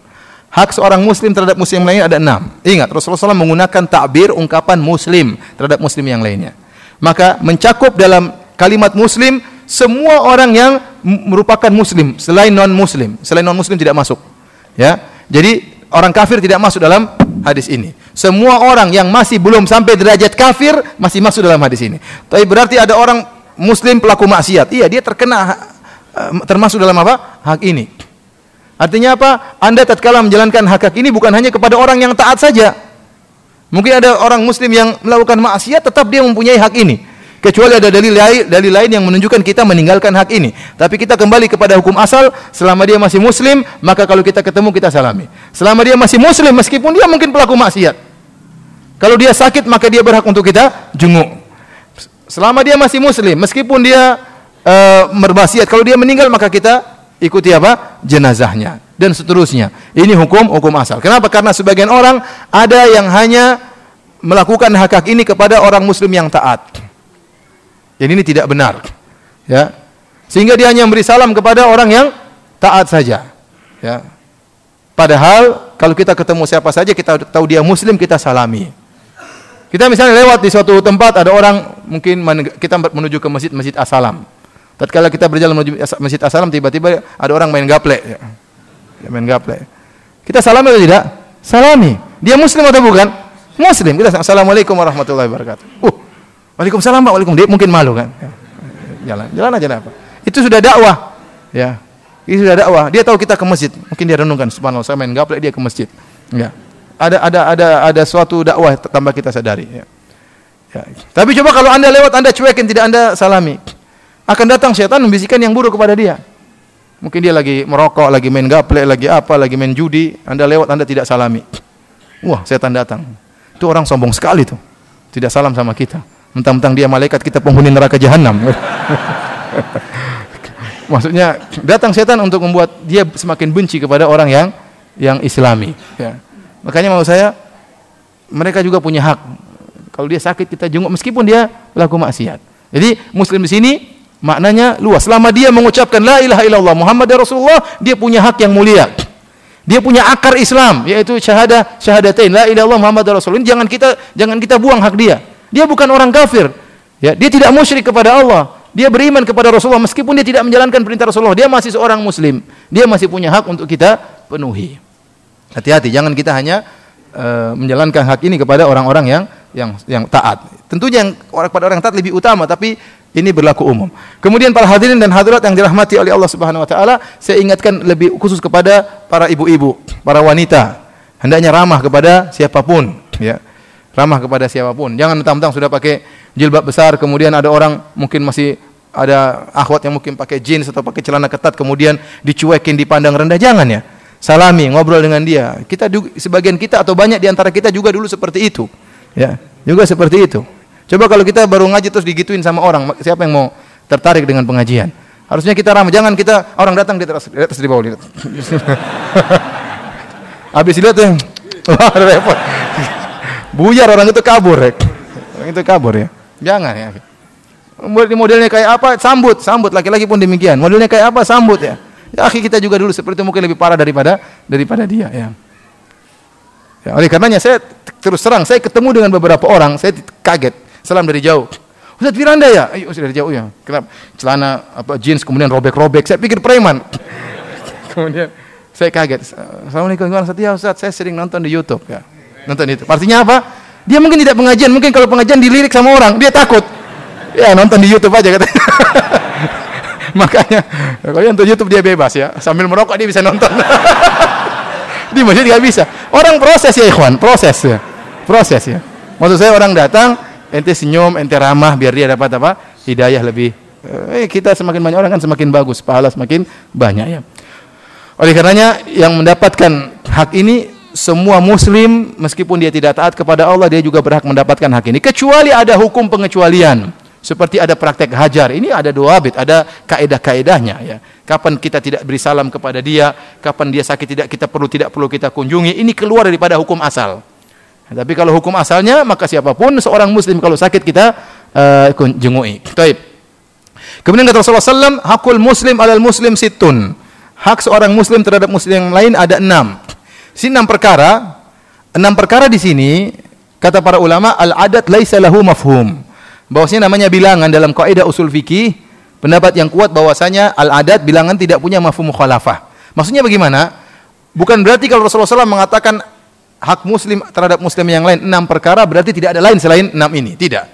Hak seorang muslim terhadap muslim lain ada 6. Ingat, Rasulullah SAW menggunakan takbir ungkapan muslim terhadap muslim yang lainnya. Maka mencakup dalam kalimat muslim semua orang yang merupakan muslim selain non-muslim. Selain non-muslim tidak masuk. Ya. Jadi orang kafir tidak masuk dalam hadis ini. Semua orang yang masih belum sampai derajat kafir masih masuk dalam hadis ini. Tapi berarti ada orang muslim pelaku maksiat. Iya, dia termasuk dalam apa? Hak ini. Artinya apa? Anda tatkala menjalankan hak ini bukan hanya kepada orang yang taat saja. Mungkin ada orang muslim yang melakukan maksiat tetap dia mempunyai hak ini. Kecuali ada dalil lain yang menunjukkan kita meninggalkan hak ini. Tapi kita kembali kepada hukum asal, selama dia masih muslim, maka kalau kita ketemu kita salami. Selama dia masih muslim meskipun dia mungkin pelaku maksiat. Kalau dia sakit maka dia berhak untuk kita jenguk. Selama dia masih muslim meskipun dia bermaksiat, kalau dia meninggal maka kita ikuti apa? Jenazahnya dan seterusnya. Ini hukum asal. Kenapa? Karena sebagian orang ada yang hanya melakukan hak ini kepada orang muslim yang taat. Jadi ini tidak benar. Ya. Sehingga dia hanya memberi salam kepada orang yang taat saja. Ya. Padahal kalau kita ketemu siapa saja kita tahu dia muslim, kita salami. Kita misalnya lewat di suatu tempat ada orang mungkin kita menuju ke Masjid As-Salam. Tatkala kita berjalan menuju Masjid As-Salam, tiba-tiba ada orang main gaplek. Ya. Main gaplek. Kita salami atau tidak? Salami. Dia muslim atau bukan? Muslim. Kita assalamualaikum warahmatullahi wabarakatuh. Waalaikumsalam, waalaikumsalam. Dia mungkin malu kan? Jalan aja apa? Itu sudah dakwah. Ya. Itu sudah dakwah. Dia tahu kita ke masjid. Mungkin dia renungkan, subhanallah, saya main gaplek dia ke masjid. Ya. Ada suatu dakwah tanpa kita sadari. Ya. Ya. Tapi coba kalau Anda lewat, Anda cuekin, tidak Anda salami. Akan datang syaitan membisikkan yang buruk kepada dia. Mungkin dia lagi merokok, lagi main gaplek, lagi main judi. Anda lewat, Anda tidak salami. Wah, setan datang. Itu orang sombong sekali tuh. Tidak salam sama kita. Mentang-mentang dia malaikat, kita penghuni neraka jahanam. Maksudnya datang setan untuk membuat dia semakin benci kepada orang yang Islami. Ya. Makanya mau saya, mereka juga punya hak. Kalau dia sakit kita jenguk meskipun dia pelaku maksiat. Jadi Muslim di sini maknanya luas. Selama dia mengucapkan la ilaha illallah Muhammadar Rasulullah, dia punya hak yang mulia. Dia punya akar Islam, yaitu syahadatain la ilaha illallah Muhammadar Rasulullah. Jangan kita buang hak dia. Dia bukan orang kafir. Ya, dia tidak musyrik kepada Allah. Dia beriman kepada Rasulullah meskipun dia tidak menjalankan perintah Rasulullah. Dia masih seorang muslim. Dia masih punya hak untuk kita penuhi. Hati-hati, jangan kita hanya menjalankan hak ini kepada orang-orang yang taat. Tentunya pada orang taat lebih utama, tapi ini berlaku umum. Kemudian para hadirin dan hadirat yang dirahmati oleh Allah Subhanahu wa taala, saya ingatkan lebih khusus kepada para ibu-ibu, para wanita. Hendaknya ramah kepada siapapun, ya. Ramah kepada siapapun. Jangan mentang-mentang sudah pakai jilbab besar, kemudian ada orang mungkin masih ada akhwat yang mungkin pakai jeans atau pakai celana ketat, kemudian dicuekin, dipandang rendah. Jangan ya. Salami, ngobrol dengan dia. Kita sebagian kita atau banyak di antara kita juga dulu seperti itu. Ya, juga seperti itu. Coba kalau kita baru ngaji terus digituin sama orang, siapa yang mau tertarik dengan pengajian? Harusnya kita ramah. Jangan kita orang datang di atas di bawah lihat. Habis lihat tuh, wah repot. Buyar orang itu kabur, orang itu kabur ya. Jangan ya. Modelnya kayak apa? Sambut laki-laki pun demikian. Modelnya kayak apa? Sambut ya. Ya, akhi kita juga dulu seperti itu, mungkin lebih parah daripada dia ya. Ya, oleh karenanya saya terus terang, saya ketemu dengan beberapa orang, saya kaget. Salam dari jauh. Ustaz Firanda ya? Ayo dari jauh ya. Kenapa? Celana jeans kemudian robek-robek. Saya pikir preman. Kemudian saya kaget. Assalamualaikum warahmatullahi wabarakatuh. Ustaz, saya sering nonton di YouTube ya. Nonton itu. Artinya apa? Dia mungkin tidak pengajian, mungkin kalau pengajian dilirik sama orang, dia takut. Ya, nonton di YouTube aja katanya. Makanya kalau nonton YouTube dia bebas ya. Sambil merokok dia bisa nonton. Di masjid enggak bisa. Orang proses ya, ikhwan, proses ya. Proses ya. Maksud saya orang datang, ente senyum, ente ramah biar dia dapat apa? Hidayah lebih. Kita semakin banyak orang kan semakin bagus, pahala semakin banyak ya. Oleh karenanya yang mendapatkan hak ini semua muslim, meskipun dia tidak taat kepada Allah, dia juga berhak mendapatkan hak ini. Kecuali ada hukum pengecualian, seperti ada praktek hajar. Ini ada duabit, ada kaedah-kaedahnya ya. Kapan kita tidak beri salam kepada dia, kapan dia sakit tidak perlu kita kunjungi. Ini keluar daripada hukum asal. Tapi kalau hukum asalnya, maka siapapun seorang muslim kalau sakit kita jengui. Baik. Kemudian kata Rasulullah SAW, hakul muslim alal muslim sittun. Hak seorang muslim terhadap muslim yang lain ada 6. Sini 6 perkara. 6 perkara di sini kata para ulama al-adat laisa lahu mafhum. Bahwasanya namanya bilangan dalam kaidah usul fikih, pendapat yang kuat bahwasanya al-adat bilangan tidak punya mafhum mukhalafah. Maksudnya bagaimana? Bukan berarti kalau Rasulullah SAW mengatakan hak muslim terhadap muslim yang lain 6 perkara berarti tidak ada lain selain 6 ini. Tidak.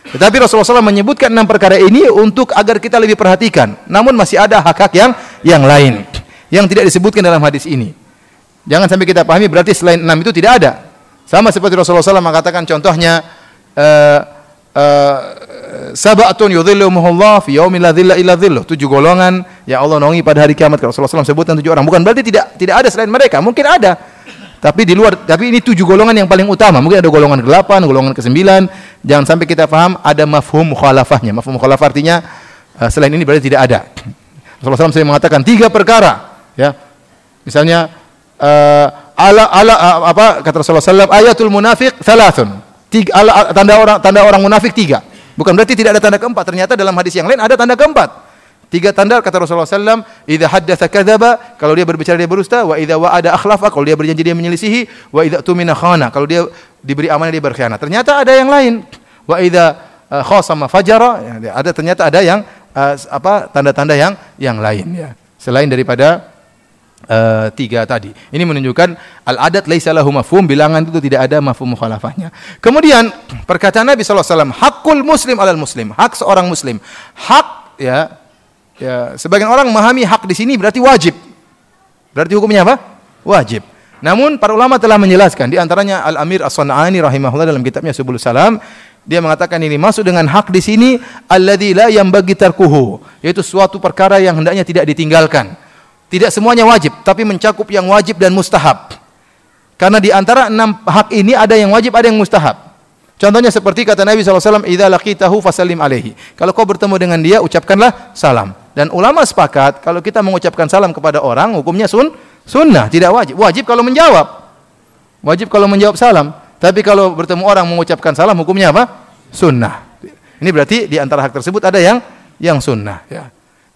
Tetapi Rasulullah SAW menyebutkan 6 perkara ini untuk agar kita lebih perhatikan. Namun masih ada hak-hak yang lain yang tidak disebutkan dalam hadis ini. Jangan sampai kita pahami berarti selain 6 itu tidak ada. Sama seperti Rasulullah SAW mengatakan contohnya sab'atun yudhilluhumullah fi yaumin la dhilla illa dhilluh. 7 golongan yang Allah naungi pada hari kiamat. Rasulullah SAW sebutkan 7 orang. Bukan berarti tidak ada selain mereka. Mungkin ada. Tapi di luar, tapi ini 7 golongan yang paling utama. Mungkin ada golongan ke-8, golongan ke-9. Jangan sampai kita paham ada mafhum mukhalafahnya. Mafhum mukhalafah artinya selain ini berarti tidak ada. Rasulullah SAW mengatakan 3 perkara, ya. Misalnya kata Rasulullah SAW, ayatul munafiq thalathun. Tanda orang munafik 3. Bukan berarti tidak ada tanda keempat. Ternyata dalam hadis yang lain ada tanda keempat. 3 tanda kata Rasulullah SAW, idza haddatsa kadzaba, kalau dia berbicara dia berdusta, wa idza wa'ada akhlafa, kalau dia berjanji dia menyelisihi, wa idza tumina khana, kalau dia diberi amanah dia berkhianat. Ternyata ada yang lain. Wa idza khasama fajara, ya, ternyata ada yang tanda-tanda yang lain ya. Selain daripada 3 tadi. Ini menunjukkan al-adat laisa lahu mafhum, bilangan itu tidak ada mafhum mukhalafahnya. Kemudian perkataan Nabi sallallahu alaihi wasallam, hakul muslim alal muslim, hak seorang muslim. Hak ya sebagian orang memahami hak di sini berarti wajib. Berarti hukumnya apa? Wajib. Namun para ulama telah menjelaskan, di antaranya Al-Amir As-San'ani rahimahullah dalam kitabnya Subul Salam, dia mengatakan ini masuk dengan hak di sini alladzi la yanbaghi tarkuhu, yaitu suatu perkara yang hendaknya tidak ditinggalkan. Tidak semuanya wajib, tapi mencakup yang wajib dan mustahab. Karena di antara 6 hak ini ada yang wajib, ada yang mustahab. Contohnya seperti kata Nabi SAW, idza laqitahu fasallim alaihi. Kalau kau bertemu dengan dia, ucapkanlah salam. Dan ulama sepakat, kalau kita mengucapkan salam kepada orang, hukumnya sunnah, tidak wajib. Wajib kalau menjawab. Wajib kalau menjawab salam. Tapi kalau bertemu orang mengucapkan salam, hukumnya apa? Sunnah. Ini berarti di antara hak tersebut ada yang sunnah. Ya.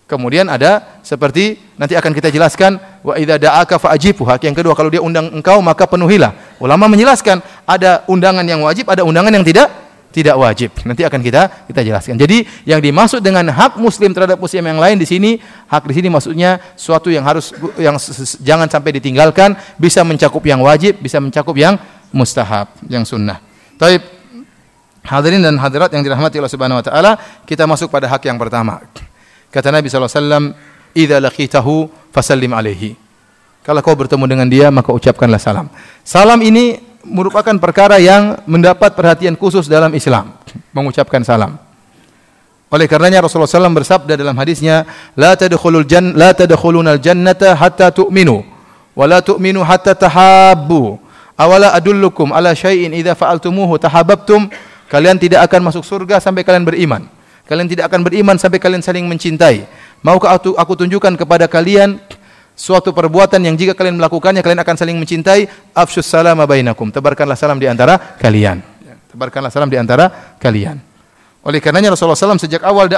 Kemudian ada seperti nanti akan kita jelaskan, wa idza da'aka fa'ajibhu. Hak yang kedua, kalau dia undang engkau maka penuhilah. Ulama menjelaskan ada undangan yang wajib, ada undangan yang tidak wajib. Nanti akan kita jelaskan. Jadi yang dimaksud dengan hak muslim terhadap muslim yang lain di sini, hak di sini maksudnya suatu yang jangan sampai ditinggalkan, bisa mencakup yang wajib, bisa mencakup yang mustahab, yang sunnah. Taib. Hadirin dan hadirat yang dirahmati Allah Subhanahu wa taala, kita masuk pada hak yang pertama. Kata Nabi SAW, idza laqitahu fasallim alaihi. Kalau kau bertemu dengan dia, maka ucapkanlah salam. Salam ini merupakan perkara yang mendapat perhatian khusus dalam Islam, mengucapkan salam. Oleh karenanya Rasulullah SAW bersabda dalam hadisnya, la tadkhulunal jannata hatta tu'minu, wa la tu'minu hatta tahabbu. Awala adullukum ala syai'in idza fa'altumuhu tahabbtum. Kalian tidak akan masuk surga sampai kalian beriman. Kalian tidak akan beriman sampai kalian saling mencintai. Maukah aku tunjukkan kepada kalian suatu perbuatan yang jika kalian melakukannya kalian akan saling mencintai? Afsyus salama bainakum. Tebarkanlah salam di antara kalian. Tebarkanlah salam di antara kalian. Oleh karenanya Rasulullah SAW sejak awal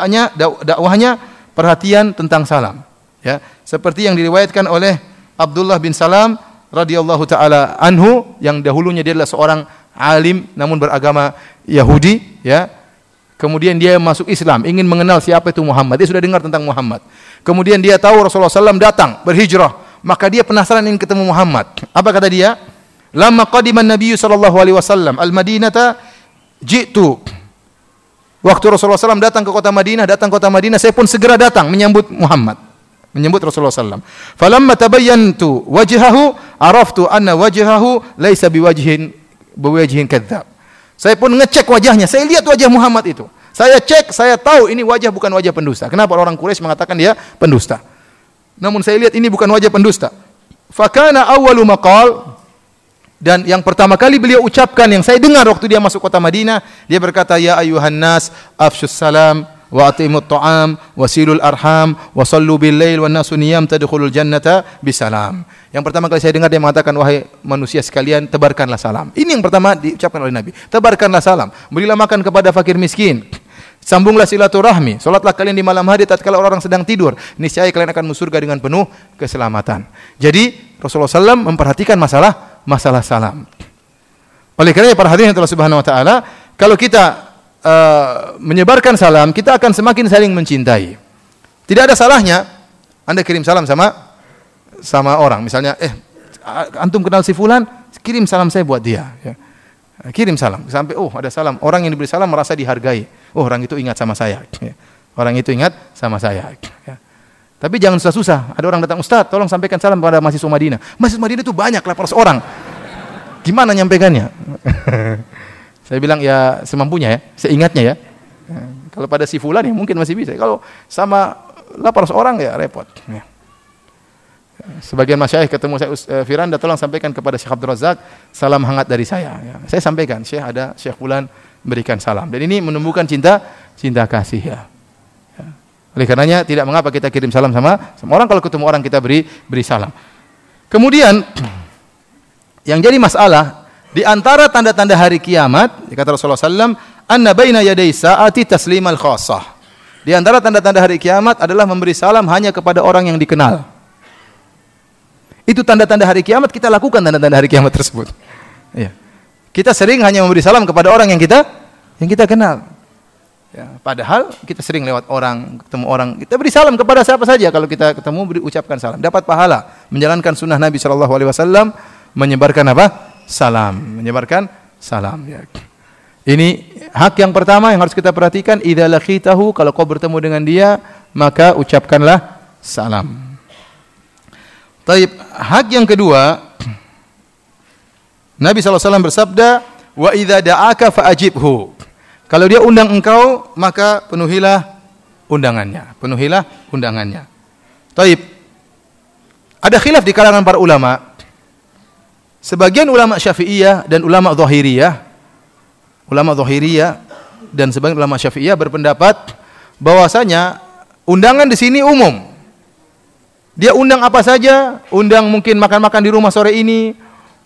dakwahnya perhatian tentang salam. Ya, seperti yang diriwayatkan oleh Abdullah bin Salam radhiyallahu taala anhu, yang dahulunya dia adalah seorang alim namun beragama Yahudi, ya. Kemudian dia masuk Islam, ingin mengenal siapa itu Muhammad. Dia sudah dengar tentang Muhammad. Kemudian dia tahu Rasulullah SAW datang, berhijrah. Maka dia penasaran ingin ketemu Muhammad. Apa kata dia? Lama qadiman Nabiyyu sallallahu alaihi wasallam al-Madinata ji'tu. Waktu Rasulullah SAW datang ke kota Madinah, saya pun segera datang menyambut Muhammad. Menyambut Rasulullah SAW. Falamma tabayyantu wajhahu, araftu anna wajhahu laisa biwajhin kadzdzab. Saya pun ngecek wajahnya. Saya lihat wajah Muhammad itu. Saya cek, saya tahu ini wajah bukan wajah pendusta. Kenapa orang Quraisy mengatakan dia pendusta? Namun saya lihat ini bukan wajah pendusta. Fakana awwalu maqal, dan yang pertama kali beliau ucapkan yang saya dengar waktu dia masuk kota Madinah, dia berkata, ya ayuhan nas afsyus salam wa atimut ta'am wasilul arham wa sallu bil lail wan nasu niyam tadkhulul jannata bisalam. Yang pertama kali saya dengar dia mengatakan, wahai manusia sekalian, tebarkanlah salam. Ini yang pertama diucapkan oleh Nabi. Tebarkanlah salam. Berilah makan kepada fakir miskin. Sambunglah silaturahmi. Salatlah kalian di malam hari tatkala orang sedang tidur. Niscaya kalian akan masuk surga dengan penuh keselamatan. Jadi Rasulullah SAW memperhatikan masalah salam. Oleh karena para hadirin Allah Subhanahu wa taala, kalau kita menyebarkan salam, kita akan semakin saling mencintai. Tidak ada salahnya Anda kirim salam sama orang, misalnya antum kenal si fulan, kirim salam saya buat dia, ya. Kirim salam sampai ada salam, orang yang diberi salam merasa dihargai, orang itu ingat sama saya, ya. Orang itu ingat sama saya, ya. Tapi jangan susah-susah. Ada orang datang, Ustaz tolong sampaikan salam pada mahasiswa Madinah. Mahasiswa Madinah itu banyak, 800 orang, gimana nyampaikannya? Saya bilang ya semampunya, ya, seingatnya, ya. Kalau pada si fulan ya mungkin masih bisa, kalau sama 800 orang ya repot, ya. Sebagian masyayikh ketemu saya, Firanda tolong sampaikan kepada Syekh Abdul Razak salam hangat dari saya, ya. Saya sampaikan, Syekh fulan berikan salam, dan ini menumbuhkan cinta kasih, ya. Oleh karenanya tidak mengapa kita kirim salam sama orang, kalau ketemu orang kita beri salam. Kemudian yang jadi masalah di antara tanda-tanda hari kiamat, kata Rasulullah SAW, anna baina yaday sa'ati taslimal khassah. Di antara tanda-tanda hari kiamat adalah memberi salam hanya kepada orang yang dikenal. Itu tanda-tanda hari kiamat, kita lakukan tanda-tanda hari kiamat tersebut. Ya. Kita sering hanya memberi salam kepada orang yang kita kenal. Ya, padahal kita sering lewat orang, ketemu orang, kita beri salam kepada siapa saja. Kalau kita ketemu ucapkan salam, dapat pahala menjalankan sunnah Nabi SAW, menyebarkan apa? Salam, menyebarkan salam, ya. Ini hak yang pertama yang harus kita perhatikan. Idza laqitahu, kalau kau bertemu dengan dia, maka ucapkanlah salam. Taib, hak yang kedua, Nabi SAW bersabda, wa idza da'aka fa'ajibhu. Kalau dia undang engkau, maka penuhilah undangannya. Taib, ada khilaf di kalangan para ulama. Sebagian ulama Syafi'iyah dan ulama Zahiriyah dan sebagian ulama Syafi'iyah berpendapat bahwasanya undangan di sini umum. Dia undang apa saja, undang mungkin makan-makan di rumah sore ini,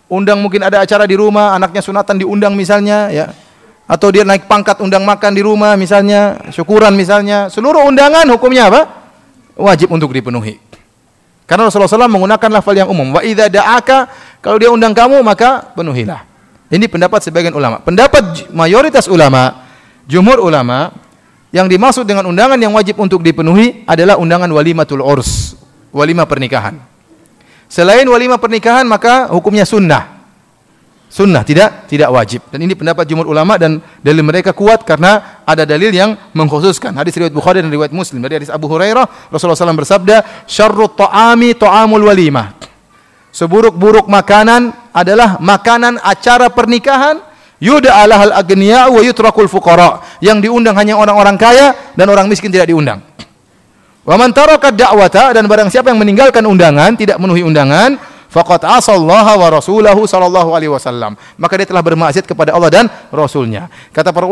undang mungkin ada acara di rumah, anaknya sunatan diundang misalnya, ya. Atau dia naik pangkat undang makan di rumah misalnya, syukuran misalnya. Seluruh undangan hukumnya apa? Wajib untuk dipenuhi. Karena Rasulullah SAW menggunakan lafal yang umum. Wa idza da'aka, kalau dia undang kamu maka penuhilah. Ini pendapat sebagian ulama. Pendapat mayoritas ulama, jumhur ulama, yang dimaksud dengan undangan yang wajib untuk dipenuhi adalah undangan walimatul urs, walimah pernikahan. Selain walimah pernikahan maka hukumnya sunnah. Sunnah, tidak wajib. Dan ini pendapat jumhur ulama dan dalil mereka kuat karena ada dalil yang mengkhususkan. Hadis riwayat Bukhari dan riwayat Muslim dari hadis Abu Hurairah, Rasulullah SAW bersabda, "Syarrut ta'ami ta'amul walimah." Seburuk-buruk makanan adalah makanan acara pernikahan, yud'a lahal agniya wa yutrakul fuqara. Yang diundang hanya orang-orang kaya dan orang miskin tidak diundang. Wa man taraka da'wata, dan barang siapa yang meninggalkan undangan, tidak memenuhi undangan, faqad asallaha wa rasulahu sallallahu alaihi wasallam, maka dia telah bermaksiat kepada Allah dan Rasulnya. Kata para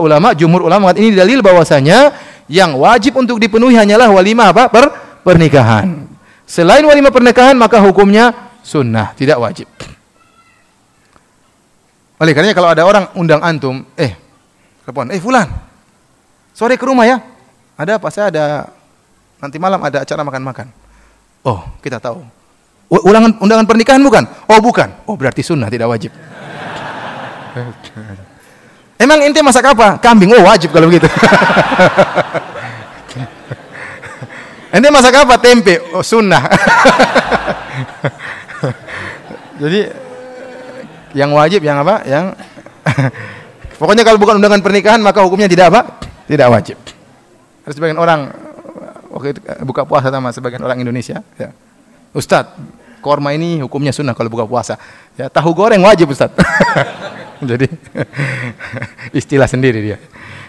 ulama, jumhur ulama ini dalil bahwasanya yang wajib untuk dipenuhi hanyalah walimah apa? Pernikahan. Selain walimah pernikahan maka hukumnya sunnah, tidak wajib. Oleh karenanya kalau ada orang undang antum, telepon, fulan, sore ke rumah ya. Ada apa? Saya ada nanti malam ada acara makan-makan. Oh, kita tahu. Undangan pernikahan bukan? Oh, bukan. Oh, berarti sunnah, tidak wajib. Emang ente masak apa? Kambing. Oh, wajib kalau begitu. Ente masak apa? Tempe. Oh, sunnah. Jadi yang wajib yang apa? Yang pokoknya kalau bukan undangan pernikahan maka hukumnya tidak apa? Tidak wajib. Ada sebagian orang waktu itu buka puasa sama sebagian orang Indonesia, ya. Ustaz, korma ini hukumnya sunnah kalau buka puasa. Ya, tahu goreng wajib, Ustaz. Jadi istilah sendiri dia.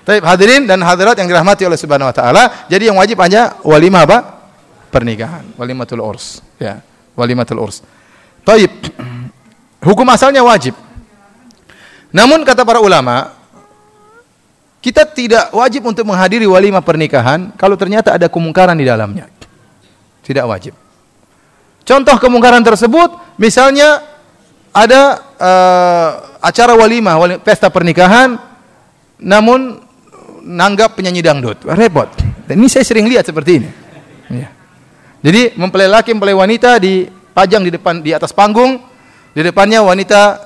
Tapi hadirin dan hadirat yang dirahmati oleh Subhanahu wa taala, jadi yang wajib hanya walimah apa? Pernikahan, walimatul urs, ya, walimatul urs. Taib. Hukum asalnya wajib. Namun kata para ulama, kita tidak wajib untuk menghadiri walimah pernikahan kalau ternyata ada kemungkaran di dalamnya. Tidak wajib. Contoh kemungkaran tersebut, misalnya ada acara walimah, pesta pernikahan, namun nanggap penyanyi dangdut, repot. Dan ini saya sering lihat seperti ini. Ya. Jadi mempelai laki, mempelai wanita dipajang di atas panggung, di depannya wanita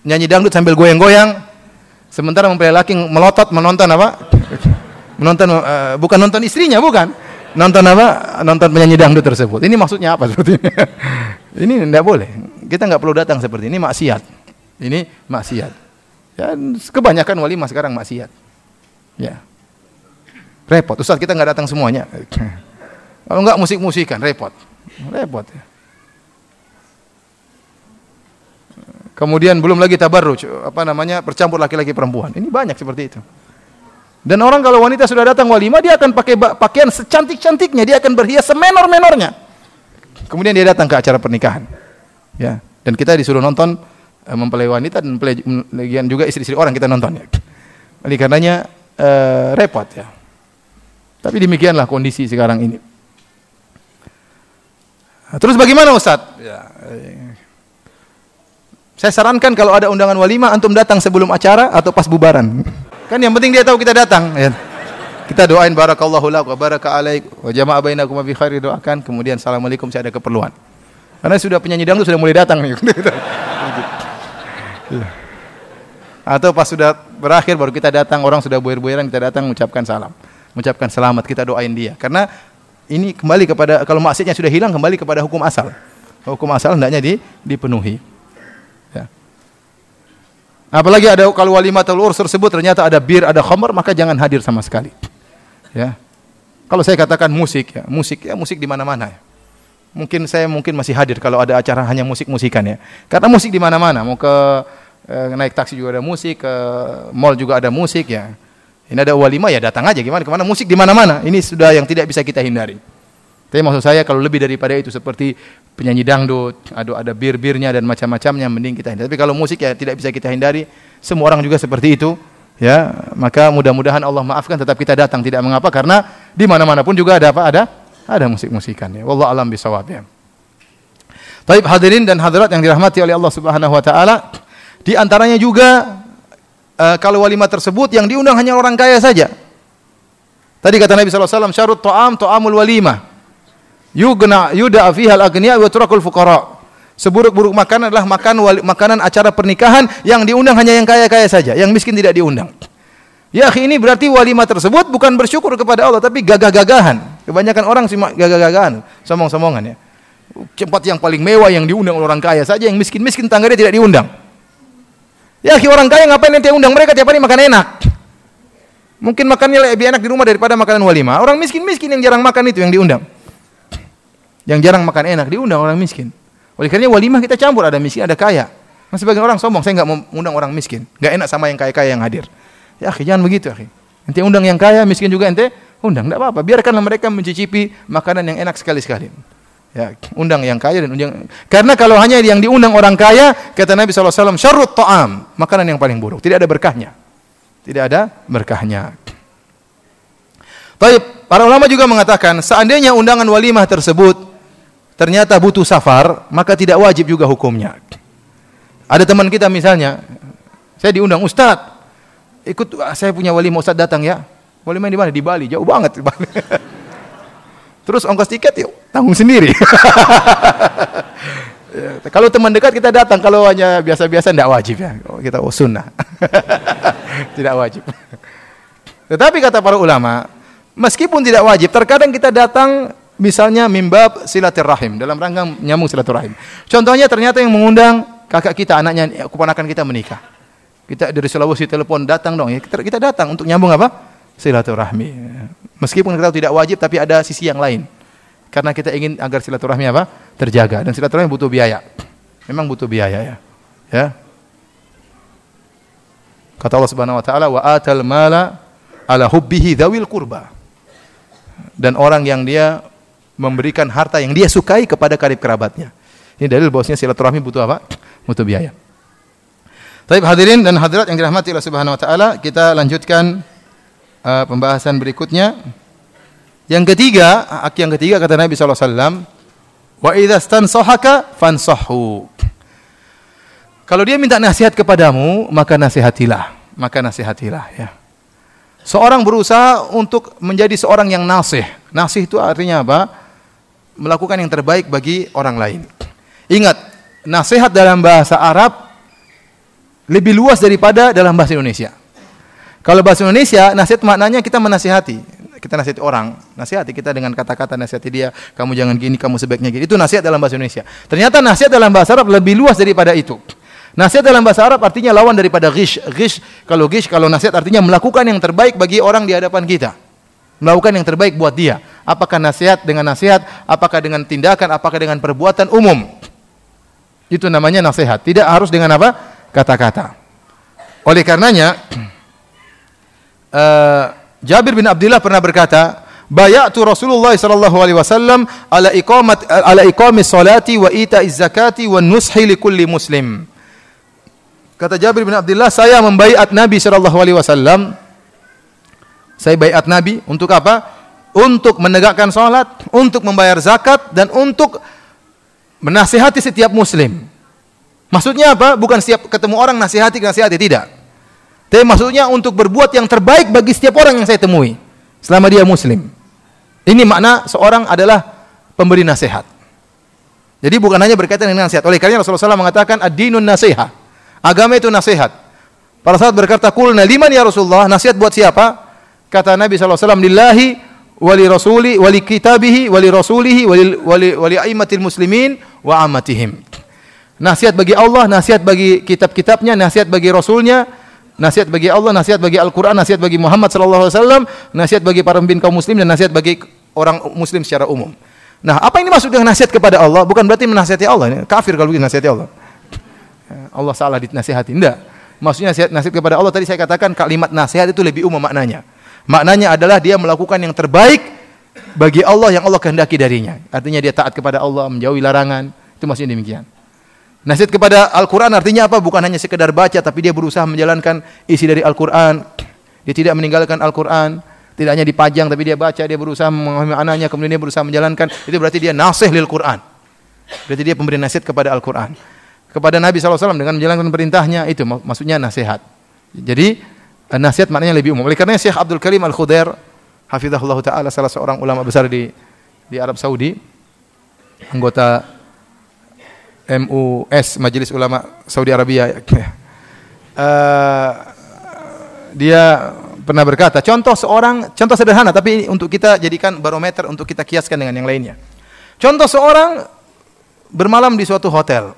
nyanyi dangdut sambil goyang-goyang, sementara mempelai laki melotot menonton apa? Bukan nonton istrinya, bukan. Nonton apa? Nonton penyanyi dangdut tersebut. Ini maksudnya apa seperti ini? Ini tidak boleh. Kita nggak perlu datang seperti ini, maksiat. Ini maksiat. Ya, kebanyakan walimah sekarang maksiat. Ya. Repot. Ustaz, kita nggak datang semuanya. Kalau nggak musik-musikan, repot. Repot ya. Kemudian belum lagi tabarruj, bercampur laki-laki perempuan. Ini banyak seperti itu. Dan orang kalau wanita sudah datang walimah, dia akan pakai pakaian secantik-cantiknya, dia akan berhias semenor-menornya. Kemudian dia datang ke acara pernikahan. Ya, dan kita disuruh nonton mempelai wanita dan mempelai juga istri-istri orang kita nonton ya. Oleh karenanya repot ya. Tapi demikianlah kondisi sekarang ini. Terus bagaimana Ustaz? Ya, saya sarankan kalau ada undangan walimah antum datang sebelum acara atau pas bubaran. Kan yang penting dia tahu kita datang, ya. Kita doain barakallahu lak wa baraka alaik wa jama'a bainakum bi khair, doakan, kemudian assalamualaikum saya ada keperluan. Karena sudah penyanyi dangdut sudah mulai datang nih. Atau pas sudah berakhir baru kita datang, orang sudah boyer-boyeran kita datang mengucapkan salam. Mengucapkan selamat, kita doain dia. Karena ini kembali kepada, kalau maksiatnya sudah hilang kembali kepada hukum asal. Hukum asal hendaknya dipenuhi. Apalagi ada kalau walimatul urs tersebut ternyata ada bir, ada khamr, maka jangan hadir sama sekali. Ya. Kalau saya katakan musik di mana-mana. Ya. Mungkin masih hadir kalau ada acara hanya musik-musikan ya. Karena musik di mana-mana, mau ke naik taksi juga ada musik, ke mall juga ada musik ya. Ini ada walimah ya datang aja, gimana kemana musik di mana-mana. Ini sudah yang tidak bisa kita hindari. Tapi maksud saya kalau lebih daripada itu seperti penyanyi dangdut, ada bir-birnya dan macam-macamnya, mending kita hindari. Tapi kalau musik ya tidak bisa kita hindari. Semua orang juga seperti itu, ya. Maka mudah-mudahan Allah maafkan, tetap kita datang, tidak mengapa, karena di mana-mana pun juga ada apa? Ada musik-musikan, ya. Wallahu a'lam bishawab, ya. Baik, hadirin dan hadirat yang dirahmati oleh Allah Subhanahu wa taala, di antaranya juga kalau walimah tersebut yang diundang hanya orang kaya saja. Tadi kata Nabi sallallahu alaihi wasallam, syarut ta'amul walimah. Yuda'a fiha al-aghniya wa turakul fuqara. Seburuk-buruk makanan adalah makanan acara pernikahan yang diundang hanya yang kaya-kaya saja, yang miskin tidak diundang. Ya akhi, ini berarti walimah tersebut bukan bersyukur kepada Allah, tapi gagah-gagahan. Kebanyakan orang simak gagah-gagahan, sombong-sombongan, ya. Tempat yang paling mewah yang diundang orang kaya saja, yang miskin-miskin tangganya tidak diundang. Ya akhi, orang kaya ngapain ente undang mereka tiap hari makan enak? Mungkin makannya lebih enak di rumah daripada makanan walimah. Orang miskin-miskin yang jarang makan itu yang diundang. Yang jarang makan enak diundang orang miskin. Oleh karena walimah kita campur, ada miskin, ada kaya. Nah, sebagian orang sombong, saya enggak mau undang orang miskin. Enggak enak sama yang kaya-kaya yang hadir. Ya akhi, jangan begitu akhi. Ente undang yang kaya, miskin juga ente undang, enggak apa-apa. Biarkanlah mereka mencicipi makanan yang enak sekali-sekali. Ya, undang yang kaya dan undang. Karena kalau hanya yang diundang orang kaya, kata Nabi sallallahu alaihi wasallam, syarrut ta'am, makanan yang paling buruk, tidak ada berkahnya. Tidak ada berkahnya. Baik, para ulama juga mengatakan seandainya undangan walimah tersebut ternyata butuh safar, maka tidak wajib juga hukumnya. Ada teman kita misalnya, saya diundang, Ustaz, ikut saya punya walimah, Ustaz datang ya. Walimah di mana? Di Bali, jauh banget. Terus ongkos tiket yuk, tanggung sendiri. Kalau teman dekat kita datang, kalau hanya biasa-biasa tidak wajib ya. Kita sunnah. Tidak wajib. Tetapi kata para ulama, meskipun tidak wajib, terkadang kita datang misalnya mimbab silaturahim, dalam rangka nyambung silaturahim. Contohnya ternyata yang mengundang kakak kita, anaknya, keponakan kita menikah. Kita dari Sulawesi telepon, datang dong ya. Kita datang untuk nyambung apa? Silaturahmi. Meskipun kita tidak wajib, tapi ada sisi yang lain. Karena kita ingin agar silaturahmi apa? Terjaga. Dan silaturahmi butuh biaya. Memang butuh biaya, ya. Ya. Kata Allah Subhanahu wa taala, wa atal mala ala hubbihi dzawil qurba. Dan orang yang dia memberikan harta yang dia sukai kepada karib kerabatnya. Ini dalil bahwasanya silaturahmi butuh apa? Butuh biaya. Baik, hadirin dan hadirat yang dirahmati Allah Subhanahu wa taala, kita lanjutkan pembahasan berikutnya. Yang ketiga kata Nabi sallallahu alaihi wasallam, wa idza stansahaka fansahhu. Kalau dia minta nasihat kepadamu, maka nasihatilah, ya. Seorang berusaha untuk menjadi seorang yang nasih. Nasih itu artinya apa? Melakukan yang terbaik bagi orang lain. Ingat, nasihat dalam bahasa Arab lebih luas daripada dalam bahasa Indonesia. Kalau bahasa Indonesia, nasihat maknanya kita menasihati. Kita nasihati orang, nasihati kita dengan kata-kata, nasihati dia, kamu jangan gini, kamu sebaiknya gini. Itu nasihat dalam bahasa Indonesia. Ternyata nasihat dalam bahasa Arab lebih luas daripada itu. Nasihat dalam bahasa Arab artinya lawan daripada ghish. Kalau nasihat artinya melakukan yang terbaik bagi orang di hadapan kita. Melakukan yang terbaik buat dia. Apakah nasihat dengan nasihat, apakah dengan tindakan, apakah dengan perbuatan umum. Itu namanya nasihat. Tidak harus dengan apa? Kata-kata. Oleh karenanya Jabir bin Abdullah pernah berkata, bayatu Rasulullah sallallahu alaihi wasallam ala iqamis salati wa ita'iz zakati wa nushi li kulli muslim. Kata Jabir bin Abdullah, saya membaiat Nabi sallallahu alaihi wasallam. Saya baiat Nabi untuk apa? Untuk menegakkan salat, untuk membayar zakat, dan untuk menasihati setiap muslim. Maksudnya apa? Bukan setiap ketemu orang nasihati, tidak. Tapi maksudnya untuk berbuat yang terbaik bagi setiap orang yang saya temui selama dia muslim. Ini makna seorang adalah pemberi nasihat. Jadi bukan hanya berkaitan dengan nasihat. Oleh karena Rasulullah SAW mengatakan ad-dinun nasihat. Agama itu nasihat. Para sahabat berkata, "Qulna liman ya Rasulullah?" Nasihat buat siapa? Kata Nabi SAW, "Lillahi wa li rasuli wa li kitabihi wa li rasulihi wa li a'immatil muslimin wa ammatihim." Nasihat bagi Allah, nasihat bagi kitab-kitabnya, nasihat bagi rasulnya, nasihat bagi Allah, nasihat bagi Al-Quran, nasihat bagi Muhammad sallallahu alaihi wasallam, nasihat bagi para pemimpin kaum muslim, dan nasihat bagi orang muslim secara umum. Nah, apa ini maksud dengan nasihat kepada Allah? Bukan berarti menasihati Allah. Ini kafir kalau begitu nasihati Allah. Allah salah dinasihati. Tidak. Maksudnya nasihat kepada Allah, tadi saya katakan kalimat nasihat itu lebih umum maknanya. Maknanya adalah dia melakukan yang terbaik bagi Allah yang Allah kehendaki darinya. Artinya dia taat kepada Allah, menjauhi larangan. Itu maksudnya demikian. Nasihat kepada Al-Quran artinya apa? Bukan hanya sekedar baca, tapi dia berusaha menjalankan isi dari Al-Quran. Dia tidak meninggalkan Al-Quran. Tidak hanya dipajang, tapi dia baca, dia berusaha memahami maknanya, kemudian dia berusaha menjalankan. Itu berarti dia nasih lil Quran. Berarti dia pemberi nasihat kepada Al-Quran. Kepada Nabi SAW dengan menjalankan perintahnya, itu maksudnya nasihat. Jadi, nasihat maknanya lebih umum. Oleh karena Syekh Abdul Karim Al-Khudair, hafizahullah ta'ala, salah seorang ulama besar di Arab Saudi, anggota MUS, Majelis Ulama Saudi Arabia, dia pernah berkata, contoh sederhana, tapi untuk kita jadikan barometer untuk kita kiaskan dengan yang lainnya. Contoh seorang bermalam di suatu hotel.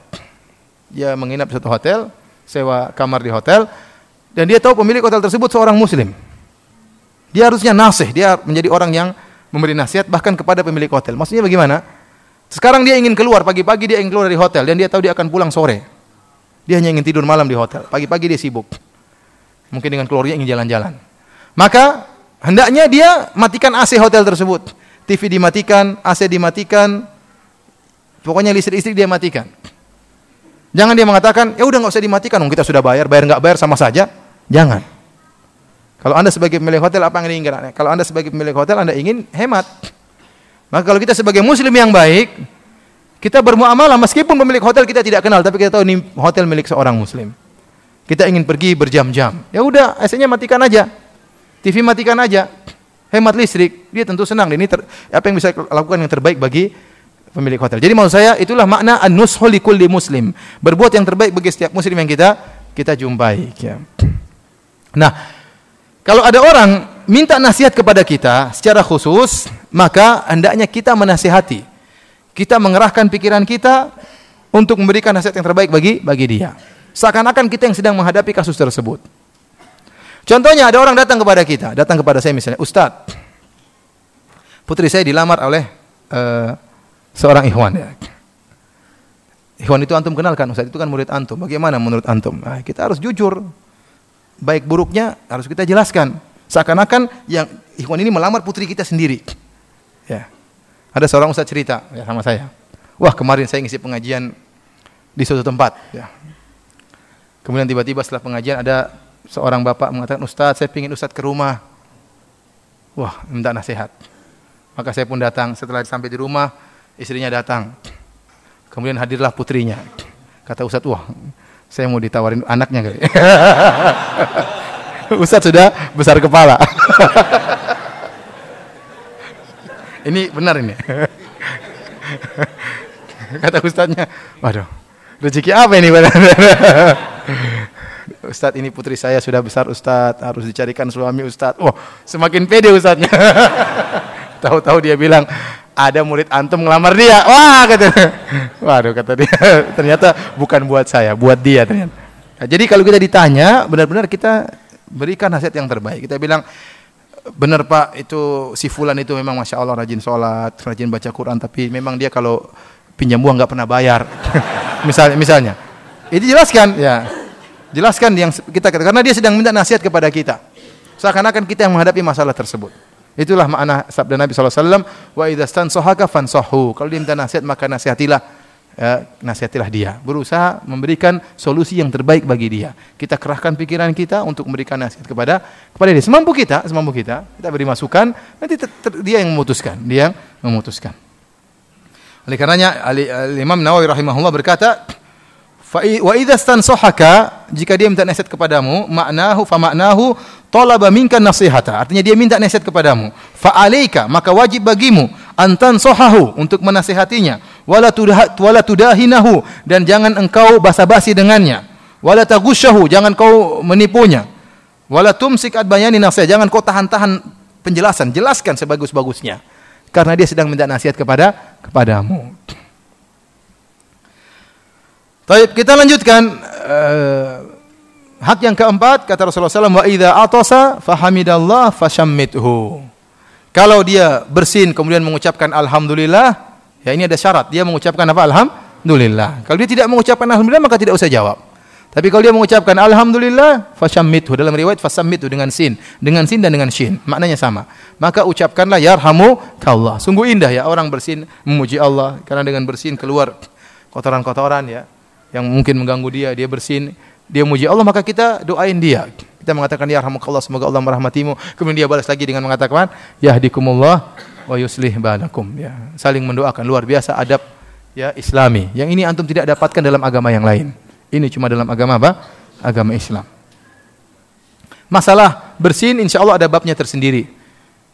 Dia menginap di suatu hotel, sewa kamar di hotel, dan dia tahu pemilik hotel tersebut seorang muslim. Dia harusnya nasih, dia menjadi orang yang memberi nasihat bahkan kepada pemilik hotel. Maksudnya bagaimana? Sekarang dia ingin keluar, pagi-pagi dia ingin keluar dari hotel, dan dia tahu dia akan pulang sore. Dia hanya ingin tidur malam di hotel, pagi-pagi dia sibuk. Mungkin dengan keluarga ingin jalan-jalan. Maka hendaknya dia matikan AC hotel tersebut. TV dimatikan, AC dimatikan, pokoknya listrik dia matikan. Jangan dia mengatakan, ya udah nggak usah dimatikan, kita sudah bayar nggak bayar sama saja. Jangan. Kalau Anda sebagai pemilik hotel apa yang diinginkan? Kalau Anda sebagai pemilik hotel Anda ingin hemat. Maka kalau kita sebagai muslim yang baik, kita bermuamalah meskipun pemilik hotel kita tidak kenal, tapi kita tahu ini hotel milik seorang muslim. Kita ingin pergi berjam-jam. Ya udah, AC-nya matikan aja. TV matikan aja. Hemat listrik. Dia tentu senang. Ini apa yang bisa lakukan yang terbaik bagi pemilik hotel. Jadi maksud saya itulah makna an-nushu likulli muslim. Berbuat yang terbaik bagi setiap muslim yang kita jumpai. Ya. Nah, kalau ada orang minta nasihat kepada kita secara khusus, maka hendaknya kita menasihati. Kita mengerahkan pikiran kita untuk memberikan nasihat yang terbaik bagi dia. Seakan-akan kita yang sedang menghadapi kasus tersebut. Contohnya ada orang datang kepada saya misalnya, Ustadz, putri saya dilamar oleh seorang ikhwan. Ya. Ikhwan itu antum kenalkan, Ustadz itu kan murid antum. Bagaimana menurut antum? Nah, kita harus jujur. Baik buruknya harus kita jelaskan. Seakan-akan yang ikhwan ini melamar putri kita sendiri. Ya. Ada seorang ustaz cerita ya, sama saya. Wah, kemarin saya ngisi pengajian di suatu tempat. Ya. Kemudian tiba-tiba setelah pengajian ada seorang bapak mengatakan, Ustaz, saya ingin Ustaz ke rumah. Wah, minta nasihat. Maka saya pun datang. Setelah sampai di rumah, istrinya datang. Kemudian hadirlah putrinya. Kata Ustaz, wah, saya mau ditawarin anaknya kali. Ustaz sudah besar kepala. Ini benar ini. Kata Ustaznya, waduh, rezeki apa ini? Ustaz, ini putri saya sudah besar Ustaz, harus dicarikan suami Ustaz. Wah, semakin pede Ustaznya. Tahu-tahu dia bilang, ada murid antum ngelamar dia. Wah, kata. Waduh, kata dia, ternyata bukan buat saya, buat dia ternyata. Nah, jadi kalau kita ditanya, benar-benar kita berikan nasihat yang terbaik. Kita bilang, benar Pak, itu si fulan itu memang Masya Allah rajin sholat, rajin baca Quran, tapi memang dia kalau pinjam uang nggak pernah bayar. misalnya. Itu jelaskan, ya. Jelaskan yang kita karena dia sedang minta nasihat kepada kita. Seakan-akan kita yang menghadapi masalah tersebut. Itulah makna sabda Nabi SAW, wa idza stansahaka fansahu. Kalau dia minta nasihat maka nasihatilah, ya, nasihatilah dia. Berusaha memberikan solusi yang terbaik bagi dia. Kita kerahkan pikiran kita untuk memberikan nasihat kepada dia. Semampu kita, kita beri masukan, nanti dia yang memutuskan, Oleh karenanya Imam Nawawi rahimahullah berkata, wa idza stansahaka, jika dia minta nasihat kepadamu, maknahu talaba minka nasihata, artinya dia minta nasihat kepadamu, fa alaika, maka wajib bagimu antan sohahu, untuk menasihatinya, wala tudahinahu, dan jangan engkau basa-basi dengannya, wala taghusyahu, jangan kau menipunya, wala tumsik adbayani nasihat, jangan kau tahan-tahan penjelasan, jelaskan sebagus-bagusnya, karena dia sedang minta nasihat kepadamu. Baik, kita lanjutkan. Hak yang keempat, kata Rasulullah SAW, wa idza atasa fahamidallah fashammithu. Kalau dia bersin kemudian mengucapkan alhamdulillah, ya ini ada syarat, dia mengucapkan apa? Alhamdulillah. Kalau dia tidak mengucapkan alhamdulillah, maka tidak usah jawab. Tapi kalau dia mengucapkan alhamdulillah, fashammithu, dalam riwayat fashammithu dengan sin dan dengan shin, maknanya sama. Maka ucapkanlah yarhamukallah. Sungguh indah ya orang bersin memuji Allah, karena dengan bersin keluar kotoran-kotoran ya yang mungkin mengganggu dia, dia bersin, dia memuji Allah, maka kita doain dia. Kita mengatakan yarhamukallah, semoga Allah merahmatimu. Kemudian dia balas lagi dengan mengatakan yahdikumullah wa yuslih balakum ya. Saling mendoakan, luar biasa adab ya Islami. Yang ini antum tidak dapatkan dalam agama yang lain. Ini cuma dalam agama apa? Agama Islam. Masalah bersin insyaallah ada babnya tersendiri.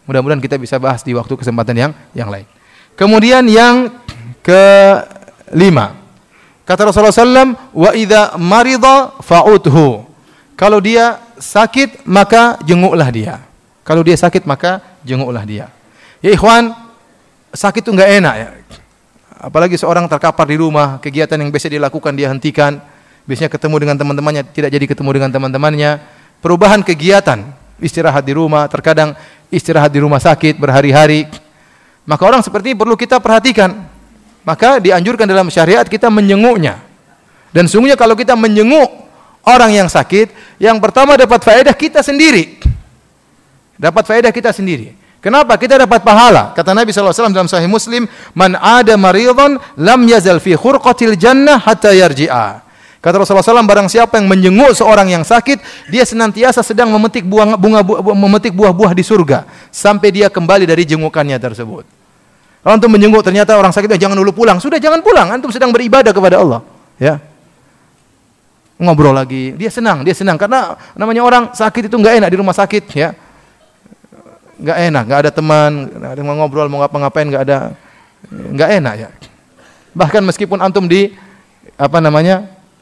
Mudah-mudahan kita bisa bahas di waktu kesempatan yang lain. Kemudian yang kelima. Kata Rasulullah SAW, wa idza marida fa'udhu. Kalau dia sakit maka jenguklah dia. Kalau dia sakit maka jenguklah dia. Ya ikhwan, sakit itu enggak enak ya. Apalagi seorang terkapar di rumah, kegiatan yang biasa dilakukan dia hentikan. Biasanya ketemu dengan teman-temannya, tidak jadi ketemu dengan teman-temannya. Perubahan kegiatan, istirahat di rumah, terkadang istirahat di rumah sakit berhari-hari. Maka orang seperti ini perlu kita perhatikan. Maka dianjurkan dalam syariat kita menjenguknya. Dan sungguhnya kalau kita menjenguk orang yang sakit, yang pertama dapat faedah kita sendiri. Dapat faedah kita sendiri. Kenapa? Kita dapat pahala. Kata Nabi SAW dalam Sahih Muslim, man ada maridhan lam yazal fi khurqatil jannah hatta yarji'a. Kata Rasulullah SAW, barang siapa yang menjenguk seorang yang sakit, dia senantiasa sedang memetik buah-buah di surga sampai dia kembali dari jengukannya tersebut. Kalau antum menjenguk ternyata orang sakit, jangan dulu pulang. Sudah jangan pulang, antum sedang beribadah kepada Allah. Ya. Ngobrol lagi, dia senang karena namanya orang sakit itu enggak enak di rumah sakit, ya. Enggak enak, enggak ada teman, enggak ada ngobrol, mau ngapa-ngapain enggak enak ya. Bahkan meskipun antum di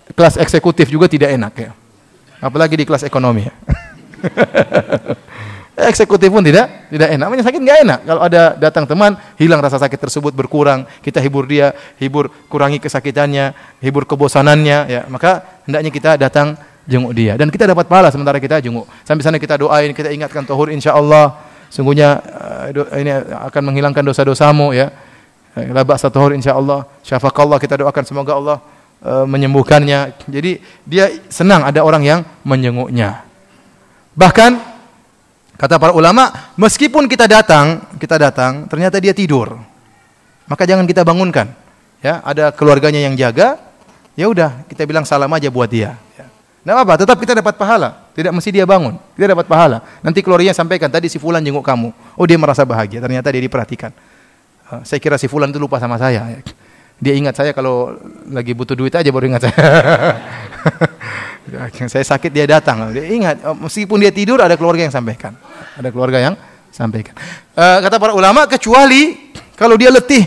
kelas eksekutif juga tidak enak ya. Apalagi di kelas ekonomi ya. Eksekutif pun tidak enak. Namanya sakit enggak enak. Kalau ada datang teman, hilang rasa sakit tersebut, berkurang, kita hibur dia, kurangi kesakitannya, hibur kebosanannya ya. Maka hendaknya kita datang jenguk dia dan kita dapat pahala sementara kita jenguk. Sampai sana kita doain, kita ingatkan tahur insyaallah. Sungguhnya ini akan menghilangkan dosa-dosamu ya. La ba'sa tahur insyaallah. Syafaqallah, kita doakan semoga Allah menyembuhkannya. Jadi dia senang ada orang yang menjenguknya. Bahkan kata para ulama, meskipun kita datang, ternyata dia tidur, maka jangan kita bangunkan. Ya, ada keluarganya yang jaga, ya udah kita bilang salam aja buat dia. Ya. Tidak apa-apa, tetap kita dapat pahala. Tidak mesti dia bangun, kita dapat pahala. Nanti keluarganya sampaikan, tadi si fulan jenguk kamu. Oh, dia merasa bahagia, ternyata dia diperhatikan. Saya kira si fulan itu lupa sama saya. Dia ingat saya kalau lagi butuh duit aja baru ingat saya. Saya sakit dia datang. Dia ingat, meskipun dia tidur ada keluarga yang sampaikan. Ada keluarga yang sampaikan. Kata para ulama, kecuali kalau dia letih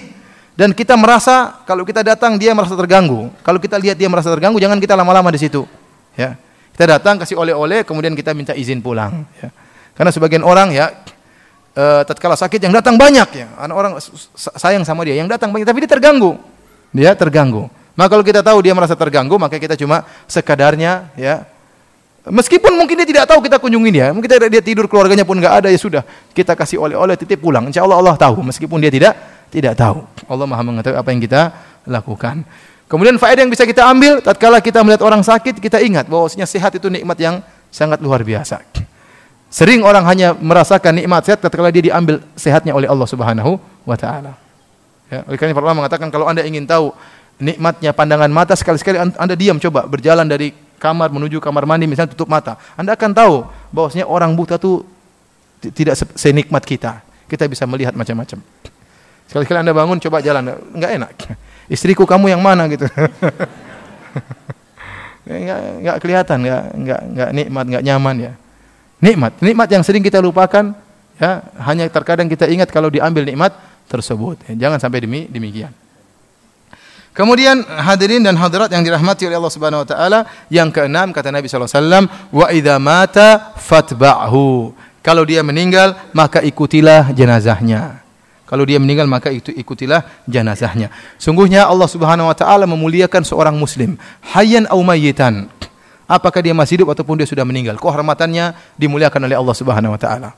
dan kita merasa kalau kita datang dia merasa terganggu. Kalau kita lihat dia merasa terganggu, jangan kita lama-lama di situ. Ya. Kita datang kasih oleh-oleh, kemudian kita minta izin pulang. Ya. Karena sebagian orang ya tatkala sakit yang datang banyak ya. Orang sayang sama dia, yang datang banyak tapi dia terganggu. Maka kalau kita tahu dia merasa terganggu, maka kita cuma sekadarnya ya. Meskipun mungkin dia tidak tahu kita kunjungi dia, mungkin dia tidur keluarganya pun enggak ada, ya sudah, kita kasih oleh-oleh titip pulang. Insyaallah Allah tahu meskipun dia tidak tahu. Allah Maha mengetahui apa yang kita lakukan. Kemudian faedah yang bisa kita ambil tatkala kita melihat orang sakit, kita ingat bahwasanya sehat itu nikmat yang sangat luar biasa. Sering orang hanya merasakan nikmat sehat tatkala dia diambil sehatnya oleh Allah Subhanahu wa taala. Ya, oleh karena para ulama mengatakan kalau Anda ingin tahu nikmatnya pandangan mata, sekali-sekali Anda diam, coba berjalan dari kamar menuju kamar mandi, misalnya tutup mata. Anda akan tahu bahwasanya orang buta itu tidak senikmat kita. Kita bisa melihat macam-macam. Sekali-kali Anda bangun coba jalan, enggak enak. Istriku kamu yang mana gitu. Enggak kelihatan, enggak nikmat, enggak nyaman ya. Nikmat yang sering kita lupakan ya, hanya terkadang kita ingat kalau diambil nikmat tersebut. Jangan sampai demikian. Kemudian hadirin dan hadirat yang dirahmati oleh Allah Subhanahu wa taala, yang keenam kata Nabi sallallahu alaihi wasallam, wa idza mata fatba'hu. Kalau dia meninggal maka ikutilah jenazahnya. Kalau dia meninggal maka ikutilah jenazahnya. Sungguhnya Allah Subhanahu wa taala memuliakan seorang muslim, hayyan aw mayyitan. Apakah dia masih hidup ataupun dia sudah meninggal, kehormatannya dimuliakan oleh Allah Subhanahu wa taala.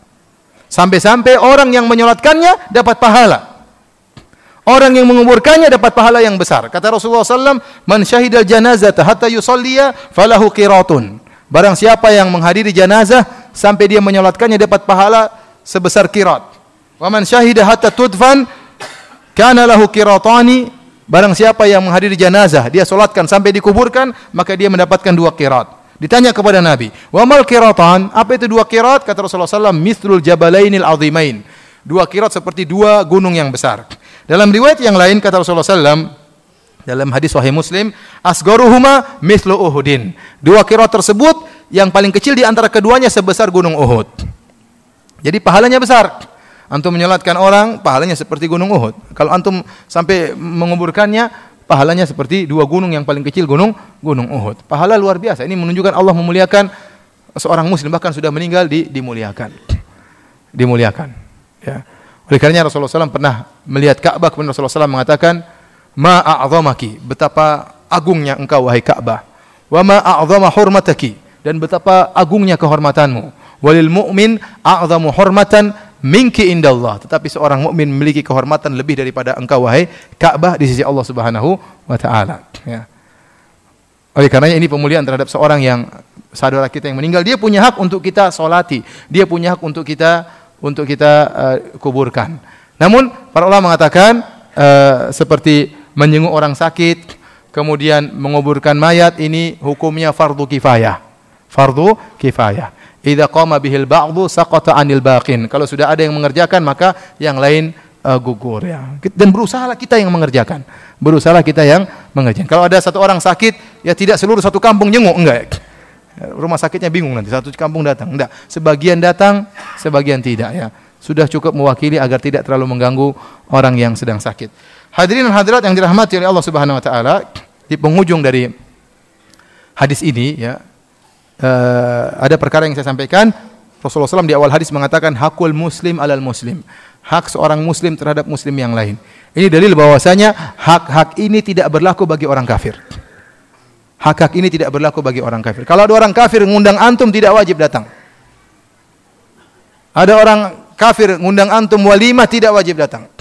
Sampai-sampai orang yang menyolatkannya dapat pahala. Orang yang menguburkannya dapat pahala yang besar. Kata Rasulullah SAW, man syahidal janazata hatta yusalliya falahu qiratun. Barang siapa yang menghadiri janazah sampai dia menyolatkannya dapat pahala sebesar qirat. Wa man syahida hatta tudfan kana lahu qiratani. Barang siapa yang menghadiri janazah, dia solatkan sampai dikuburkan, maka dia mendapatkan 2 qirat. Ditanya kepada Nabi, wa mal qiratan? Apa itu 2 qirat? Kata Rasulullah SAW, mithlul jabalainil azimain. 2 qirat seperti 2 gunung yang besar. Dalam riwayat yang lain kata Rasulullah SAW, dalam hadis Sahih Muslim, asgharuhuma mithlu Uhudin. 2 qirat tersebut yang paling kecil di antara keduanya sebesar gunung Uhud. Jadi pahalanya besar. Antum menyolatkan orang, pahalanya seperti gunung Uhud. Kalau antum sampai menguburkannya, pahalanya seperti 2 gunung yang paling kecil gunung Uhud. Pahala luar biasa. Ini menunjukkan Allah memuliakan seorang muslim, bahkan sudah meninggal dimuliakan. Dimuliakan. Ya. Oleh karenanya Rasulullah SAW pernah melihat Ka'bah, kemudian Rasulullah SAW mengatakan, ma a'zamaki, betapa agungnya engkau wahai Ka'bah. Wa ma a'zama hurmataki, dan betapa agungnya kehormatanmu. Walil mu'min a'zamu hurmatan minki indallah. Tetapi seorang mukmin memiliki kehormatan lebih daripada engkau wahai Ka'bah di sisi Allah Subhanahu wa taala. Ya. Oleh karenanya ini pemuliaan terhadap seorang yang saudara kita yang meninggal, dia punya hak untuk kita salati, dia punya hak untuk kita kuburkan. Namun para ulama mengatakan seperti menjenguk orang sakit, kemudian menguburkan mayat, ini hukumnya fardu kifayah. Fardu kifayah. Idza qama bihil ba'du saqata 'anil baqin. Kalau sudah ada yang mengerjakan, maka yang lain gugur ya. Dan berusahalah kita yang mengerjakan. Berusahalah kita yang mengerjakan. Kalau ada satu orang sakit, ya tidak seluruh satu kampung jenguk, enggak. Rumah sakitnya bingung nanti, satu kampung datang. Enggak, sebagian datang, sebagian tidak ya. Sudah cukup mewakili agar tidak terlalu mengganggu orang yang sedang sakit. Hadirin dan hadirat yang dirahmati oleh Allah Subhanahu wa taala, di penghujung dari hadis ini ya, ada perkara yang saya sampaikan. Rasulullah SAW di awal hadis mengatakan hakul muslim alal muslim, hak seorang muslim terhadap muslim yang lain. Ini dalil bahwasanya hak-hak ini tidak berlaku bagi orang kafir. Hak-hak ini tidak berlaku bagi orang kafir. Kalau ada orang kafir ngundang antum, tidak wajib datang. Ada orang kafir ngundang antum walimah, tidak wajib datang.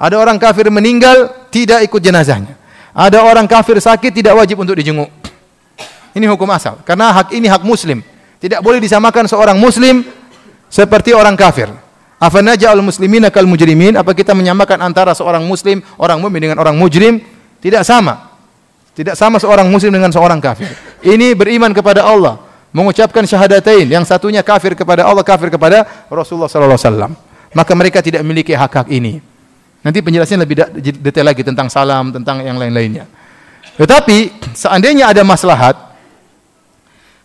Ada orang kafir meninggal, tidak ikut jenazahnya. Ada orang kafir sakit, tidak wajib untuk dijenguk. Ini hukum asal, karena hak ini hak muslim. Tidak boleh disamakan seorang muslim seperti orang kafir. Afanaja'al muslimina kal mujrimin? Apa kita menyamakan antara seorang muslim, orang mukmin dengan orang mujrim? Tidak sama. Tidak sama seorang muslim dengan seorang kafir. Ini beriman kepada Allah, mengucapkan syahadatain, yang satunya kafir kepada Allah, kafir kepada Rasulullah sallallahu alaihi wasallam. Maka mereka tidak memiliki hak-hak ini. Nanti penjelasan lebih detail lagi tentang salam, tentang yang lain-lainnya. Tetapi seandainya ada maslahat,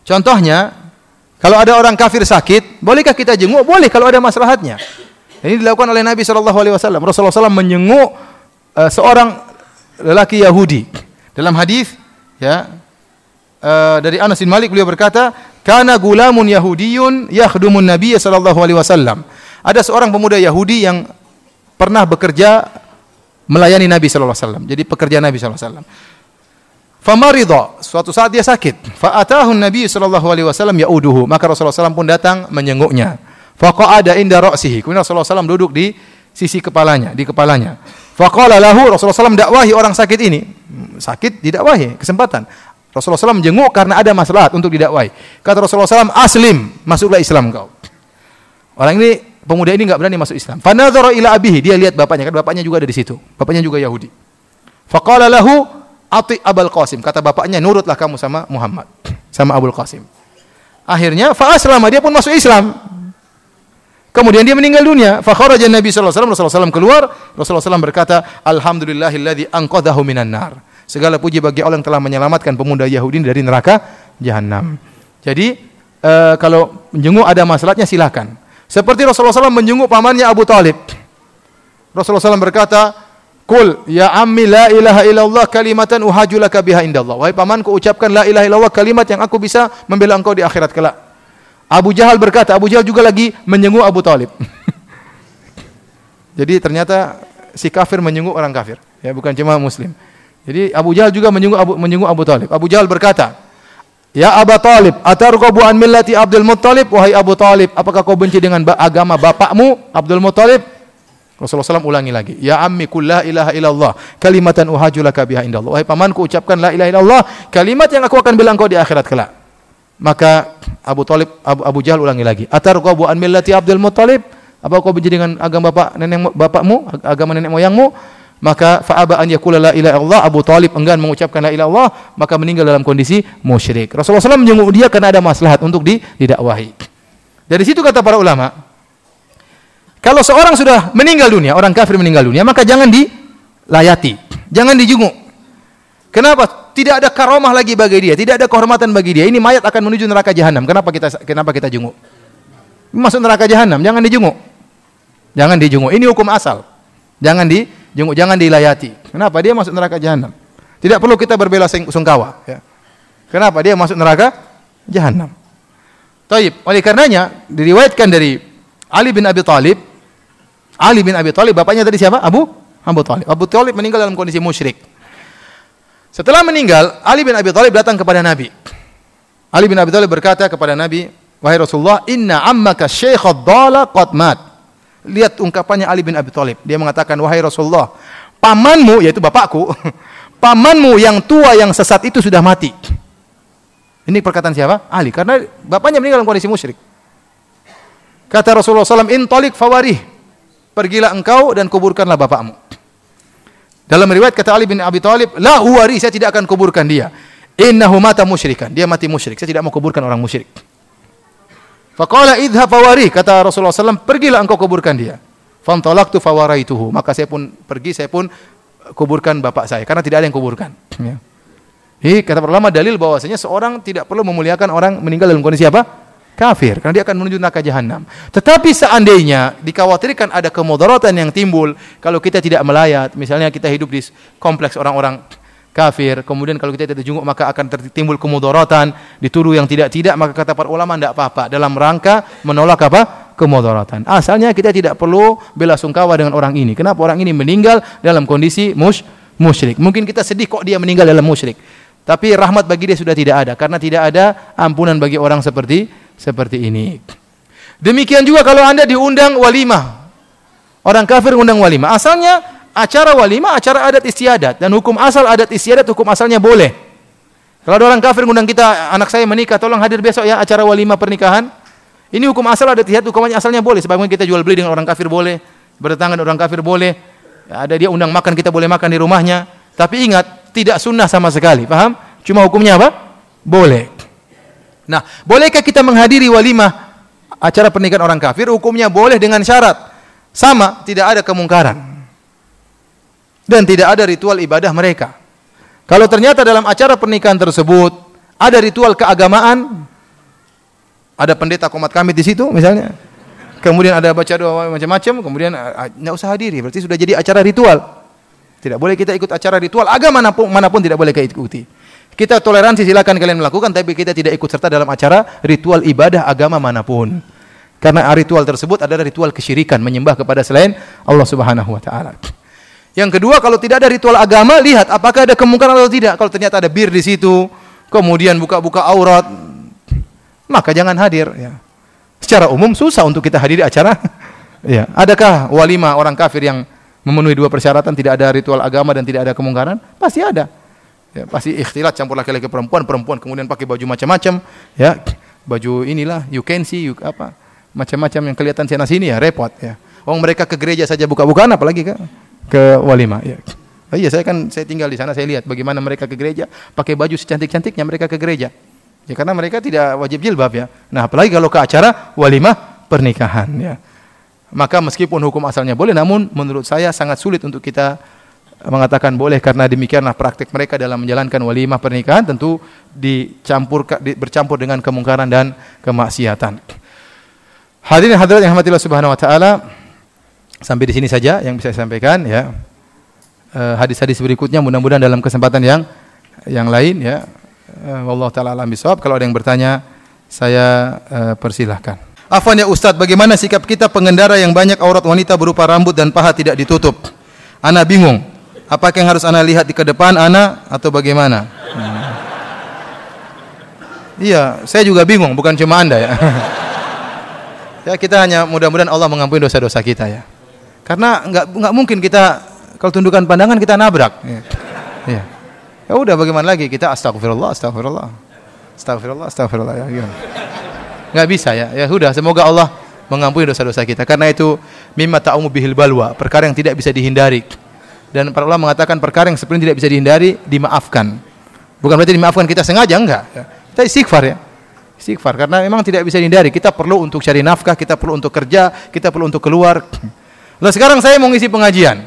contohnya, kalau ada orang kafir sakit, bolehkah kita jenguk? Boleh kalau ada maslahatnya. Ini dilakukan oleh Nabi SAW. Rasulullah SAW menjenguk seorang lelaki Yahudi. Dalam hadis, ya, dari Anas bin Malik, beliau berkata, "Kana gulamun Yahudiyun yakhdumun Nabiy sallallahu alaihi wasallam." Ada seorang pemuda Yahudi yang pernah bekerja melayani Nabi sallallahu alaihi wasallam. Jadi pekerja Nabi sallallahu alaihi wasallam. Famarida, suatu saat dia sakit. Fa'atahu Nabi sallallahu alaihi wasallam ya'uduhu. Maka Rasulullah SAW pun datang menjenguknya. Faqa'ada inda ra'sihi. Kemudian Rasulullah SAW duduk di sisi kepalanya, di kepalanya. Faqala lahu, Rasulullah SAW dakwahi orang sakit ini. Sakit didakwahi, kesempatan. Rasulullah SAW menjenguk karena ada maslahat untuk didakwahi. Kata Rasulullah SAW, aslim, masuklah Islam kau. Orang ini, pemuda ini enggak berani masuk Islam. Fanadhara ila abihi, dia lihat bapaknya, kan bapaknya juga ada di situ. Bapaknya juga Yahudi. Faqala lahu ati Abul Qasim, kata bapaknya, nurutlah kamu sama Muhammad, sama Abul Qasim. Akhirnya fa aslama, dia pun masuk Islam. Kemudian dia meninggal dunia. Fa kharaja Nabi sallallahu alaihi wasallam, Rasulullah SAW keluar. Rasulullah SAW berkata, alhamdulillahilladzi anqadhahu minan nar. Segala puji bagi Allah yang telah menyelamatkan pemuda Yahudi dari neraka Jahannam. Jadi kalau menjenguk ada maslahatnya silakan. Seperti Rasulullah SAW menjenguk pamannya Abu Talib. Rasulullah SAW berkata, "Qul ya ammi la ilaha illallah kalimatan uhajulaka biha indallah." Wahai pamanku, ucapkan la ilaha illallah, kalimat yang aku bisa membela engkau di akhirat kelak. Abu Jahal berkata, Abu Jahal juga lagi menjenguk Abu Talib. Jadi ternyata si kafir menjenguk orang kafir, ya, bukan cuma muslim. Jadi Abu Jahal juga menjenguk Abu Talib. Abu Jahal berkata, "Ya Abu Talib, atarghabu an millati Abdul Muttalib?" Wahai Abu Talib, apakah kau benci dengan agama bapakmu Abdul Muttalib? Rasulullah SAW ulangi lagi. Ya ammi qul la ilaha illallah kalimatan uhaju laka biha indallah. Wahai pamanku, ucapkan la ilaha illallah, kalimat yang aku akan bela engkau di akhirat kelak. Maka Abu Jahal ulangi lagi. Atarghabu an millati Abdul Muttalib? Apa kau benci dengan agama bapakmu, agama nenek moyangmu? Maka fa'aba an yaqula la ilaha illallah. Abu Talib enggan mengucapkan la ilaha illallah, maka meninggal dalam kondisi musyrik. Rasulullah SAW menjenguk dia karena ada maslahat untuk didakwahi. Dari situ kata para ulama, kalau seorang sudah meninggal dunia, orang kafir meninggal dunia, maka jangan dilayati, jangan dijenguk. Kenapa? Tidak ada karomah lagi bagi dia, tidak ada kehormatan bagi dia. Ini mayat akan menuju neraka jahanam. Kenapa kita jenguk? Masuk neraka jahanam, jangan dijenguk. Jangan dijenguk. Ini hukum asal. Jangan dijenguk, jangan dilayati. Kenapa? Dia masuk neraka jahanam. Tidak perlu kita berbela sungkawa, ya. Kenapa? Dia masuk neraka jahanam. Taib. Oleh karenanya diriwayatkan dari Ali bin Abi Thalib, bapaknya tadi siapa? Abu Thalib. Abu Thalib meninggal dalam kondisi musyrik. Setelah meninggal, Ali bin Abi Thalib datang kepada Nabi. Ali bin Abi Thalib berkata kepada Nabi, wahai Rasulullah, inna ammaka syekh ad-dala qad mat. Lihat ungkapannya Ali bin Abi Thalib. Dia mengatakan, wahai Rasulullah, pamanmu, yaitu bapakku, pamanmu yang tua yang sesat itu sudah mati. Ini perkataan siapa? Ali. Karena bapaknya meninggal dalam kondisi musyrik. Kata Rasulullah SAW, intalik fawarih. Pergilah engkau dan kuburkanlah bapakmu. Dalam riwayat kata Ali bin Abi Thalib, la uwari, saya tidak akan kuburkan dia. Innahu mata musyrikan. Dia mati musyrik. Saya tidak mau kuburkan orang musyrik. Faqala idhab fawarih. Kata Rasulullah SAW, pergilah engkau kuburkan dia. Fantalaqtu fawaraituhu. Maka saya pun pergi, saya pun kuburkan bapak saya. Karena tidak ada yang kuburkan. Ya. Ini kata ulama dalil bahwasanya seorang tidak perlu memuliakan orang meninggal dalam kondisi apa? Kafir, karena dia akan menuju neraka jahanam. Tetapi seandainya dikhawatirkan ada kemudaratan yang timbul kalau kita tidak melayat, misalnya kita hidup di kompleks orang-orang kafir, kemudian kalau kita tidak jenguk maka akan timbul kemudaratan, dituduh yang tidak-tidak, maka kata para ulama tidak apa-apa dalam rangka menolak apa? Kemudaratan. Asalnya kita tidak perlu bela sungkawa dengan orang ini. Kenapa orang ini meninggal dalam kondisi musyrik? Mungkin kita sedih kok dia meninggal dalam musyrik. Tapi rahmat bagi dia sudah tidak ada, karena tidak ada ampunan bagi orang seperti ini. Demikian juga kalau Anda diundang walimah. Orang kafir undang walimah. Asalnya acara walimah acara adat istiadat, dan hukum asal adat istiadat hukum asalnya boleh. Kalau ada orang kafir undang kita, anak saya menikah, tolong hadir besok ya acara walimah pernikahan. Ini hukum asal adat istiadat, hukumannya asalnya boleh. Sebagaimana kita jual beli dengan orang kafir boleh, bertetangga dengan orang kafir boleh. Ada dia undang makan, kita boleh makan di rumahnya. Tapi ingat, tidak sunnah sama sekali. Paham? Cuma hukumnya apa? Boleh. Nah, bolehkah kita menghadiri walimah acara pernikahan orang kafir? Hukumnya boleh dengan syarat. Sama, tidak ada kemungkaran. Dan tidak ada ritual ibadah mereka. Kalau ternyata dalam acara pernikahan tersebut ada ritual keagamaan, ada pendeta komat kamit di situ misalnya, kemudian ada baca doa macam-macam, kemudian tidak usah hadiri, berarti sudah jadi acara ritual. Tidak boleh kita ikut acara ritual agama manapun tidak boleh kita ikuti. Kita toleransi, silakan kalian melakukan, tapi kita tidak ikut serta dalam acara ritual ibadah agama manapun. Karena ritual tersebut adalah ritual kesyirikan, menyembah kepada selain Allah Subhanahu wa taala. Yang kedua, kalau tidak ada ritual agama, lihat apakah ada kemungkaran atau tidak. Kalau ternyata ada bir di situ, kemudian buka-buka aurat, maka jangan hadir, ya. Secara umum susah untuk kita hadiri acara. Ya, adakah walimah orang kafir yang memenuhi dua persyaratan, tidak ada ritual agama dan tidak ada kemungkaran? Pasti ada. Ya, pasti ikhtilat, campur laki-laki perempuan kemudian pakai baju macam-macam, ya. Baju inilah you can see, apa? Macam-macam yang kelihatan sana sini, ya repot, ya. Mereka ke gereja saja buka-bukaan, apalagi ke walimah, ya. Oh iya, saya tinggal di sana, saya lihat bagaimana mereka ke gereja, pakai baju secantik-cantiknya mereka ke gereja. Ya, karena mereka tidak wajib jilbab, ya. Nah, apalagi kalau ke acara walimah pernikahan, ya. Maka meskipun hukum asalnya boleh, namun menurut saya sangat sulit untuk kita mengatakan boleh, karena demikianlah praktik mereka dalam menjalankan walimah pernikahan, tentu bercampur dengan kemungkaran dan kemaksiatan. Hadirin hadirat yang rahmatillah subhanahu wa ta'ala, sampai di sini saja yang bisa saya sampaikan, ya. Hadis-hadis berikutnya mudah-mudahan dalam kesempatan yang lain, ya. Wallahu ta'ala alam bisawab. Kalau ada yang bertanya, saya persilahkan. Afwan ya Ustaz, bagaimana sikap kita pengendara yang banyak aurat wanita berupa rambut dan paha tidak ditutup? Ana bingung. Apakah yang harus ana lihat di ke depan ana atau bagaimana? Iya, saya juga bingung, bukan cuma Anda, ya. Ya, kita hanya mudah-mudahan Allah mengampuni dosa-dosa kita, ya. Karena nggak mungkin kita kalau tundukkan pandangan kita nabrak. Ya. Ya. Ya udah bagaimana lagi kita astagfirullah ya. Gimana? Nggak bisa ya. Ya sudah, semoga Allah mengampuni dosa-dosa kita. Karena itu mimma ta'umu bihil balwa, perkara yang tidak bisa dihindari. Dan para ulama mengatakan perkara yang sebenarnya tidak bisa dihindari dimaafkan. Bukan berarti dimaafkan kita sengaja, enggak. Ya. Kita istighfar ya. Istighfar karena memang tidak bisa dihindari. Kita perlu untuk cari nafkah, kita perlu untuk kerja, kita perlu untuk keluar. Lah sekarang saya mau ngisi pengajian.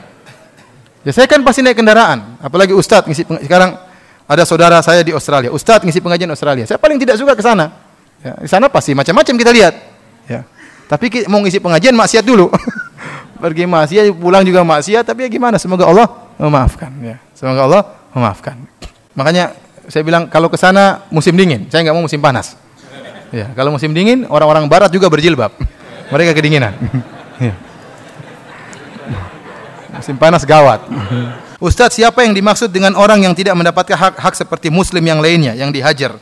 Ya saya kan pasti naik kendaraan, apalagi ustadz ngisi sekarang ada saudara saya di Australia, ustadz ngisi pengajian Australia. Saya paling tidak suka ke sana. Ya, di sana pasti macam-macam kita lihat. Ya. Tapi mau ngisi pengajian maksiat dulu. Pergi maksiat, pulang juga maksiat, tapi ya gimana? Semoga Allah memaafkan ya. Semoga Allah memaafkan. Makanya saya bilang kalau ke sana musim dingin, saya enggak mau musim panas. Ya, kalau musim dingin orang-orang barat juga berjilbab. Mereka kedinginan. Ya. Musim panas gawat. Ustadz, siapa yang dimaksud dengan orang yang tidak mendapatkan hak seperti muslim yang lainnya yang dihajar?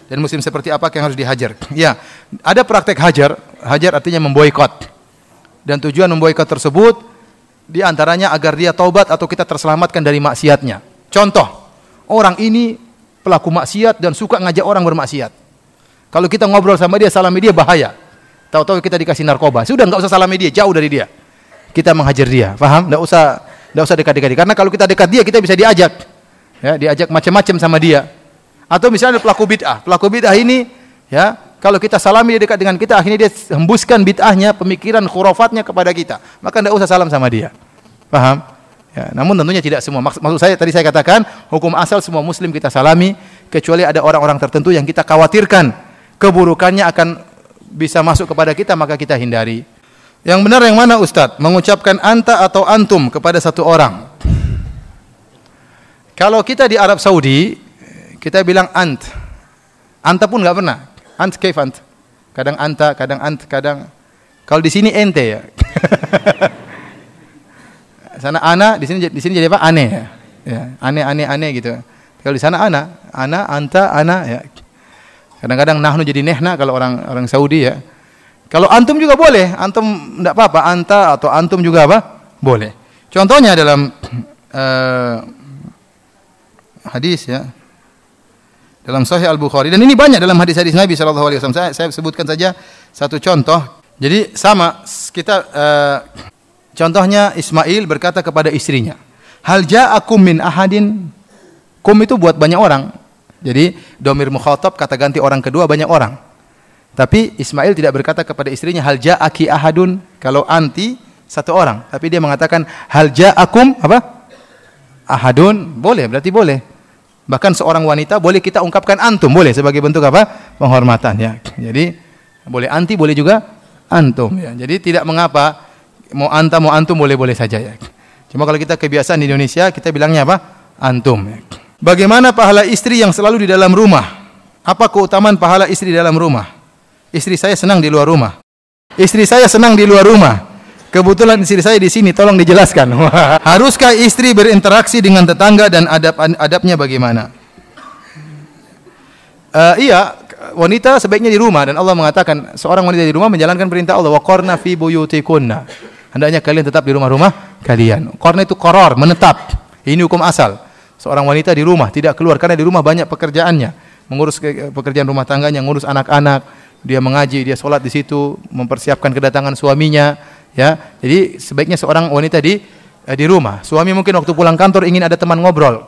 Dan muslim seperti apa yang harus dihajar? Ya, ada praktek hajar. Hajar artinya memboikot. Dan tujuan memboikot tersebut di antaranya agar dia taubat atau kita terselamatkan dari maksiatnya. Contoh, orang ini pelaku maksiat dan suka ngajak orang bermaksiat. Kalau kita ngobrol sama dia, salami dia bahaya. Tahu-tahu kita dikasih narkoba. Sudah enggak usah salami dia, jauh dari dia. Kita menghajar dia, paham? Enggak usah dekat-dekat. Karena kalau kita dekat dia, kita bisa diajak. Ya, diajak macam-macam sama dia. Atau misalnya pelaku bid'ah. Pelaku bid'ah ini, ya, kalau kita salami dia dekat dengan kita, akhirnya dia hembuskan bid'ahnya, pemikiran khurafatnya kepada kita. Maka enggak usah salam sama dia. Paham? Ya, namun tentunya tidak semua. Maksud saya tadi saya katakan, hukum asal semua muslim kita salami, kecuali ada orang-orang tertentu yang kita khawatirkan keburukannya akan bisa masuk kepada kita, maka kita hindari. Yang benar yang mana Ustadz? Mengucapkan anta atau antum kepada satu orang. Kalau kita di Arab Saudi, kita bilang ant. Anta pun enggak pernah. Ant kaif ant. Kadang anta, kadang ant, kadang. Kalau di sini ente ya. Sana ana, di sini jadi apa? Aneh ya. Ya, aneh gitu. Kalau di sana ana, anta, ana ya. Kadang-kadang nahnu jadi nehna kalau orang Saudi ya. Kalau antum juga boleh, antum enggak apa-apa, anta atau antum juga apa? Boleh. Contohnya dalam hadis ya. Dalam Sahih Al-Bukhari, dan ini banyak dalam hadis-hadis Nabi sallallahu alaihi wasallam. Saya sebutkan saja satu contoh. Jadi sama kita contohnya Ismail berkata kepada istrinya, "Hal ja'akum min ahadin?" Kum itu buat banyak orang. Jadi domir mukhatab kata ganti orang kedua banyak orang. Tapi Ismail tidak berkata kepada istrinya hal ja'aki ahadun, kalau anti satu orang. Tapi dia mengatakan hal ja'akum apa? Ahadun, boleh, berarti boleh. Bahkan seorang wanita boleh kita ungkapkan antum, boleh sebagai bentuk apa? Penghormatan ya. Jadi boleh anti, boleh juga antum ya. Jadi tidak mengapa mau anta mau antum boleh-boleh saja ya. Cuma kalau kita kebiasaan di Indonesia kita bilangnya apa? Antum ya. Bagaimana pahala istri yang selalu di dalam rumah? Apa keutamaan pahala istri di dalam rumah? Istri saya senang di luar rumah. Istri saya senang di luar rumah. Kebetulan istri saya di sini, tolong dijelaskan. Haruskah istri berinteraksi dengan tetangga dan adab-adabnya bagaimana? Iya, wanita sebaiknya di rumah, dan Allah mengatakan seorang wanita di rumah menjalankan perintah Allah. Wa qarna fi buyutikunna. Hendaknya kalian tetap di rumah-rumah kalian. Qarna itu qaror, menetap. Ini hukum asal. Seorang wanita di rumah tidak keluar karena di rumah banyak pekerjaannya, mengurus pekerjaan rumah tangganya, mengurus anak-anak, dia mengaji, dia sholat di situ, mempersiapkan kedatangan suaminya, ya. Jadi sebaiknya seorang wanita di rumah. Suami mungkin waktu pulang kantor ingin ada teman ngobrol,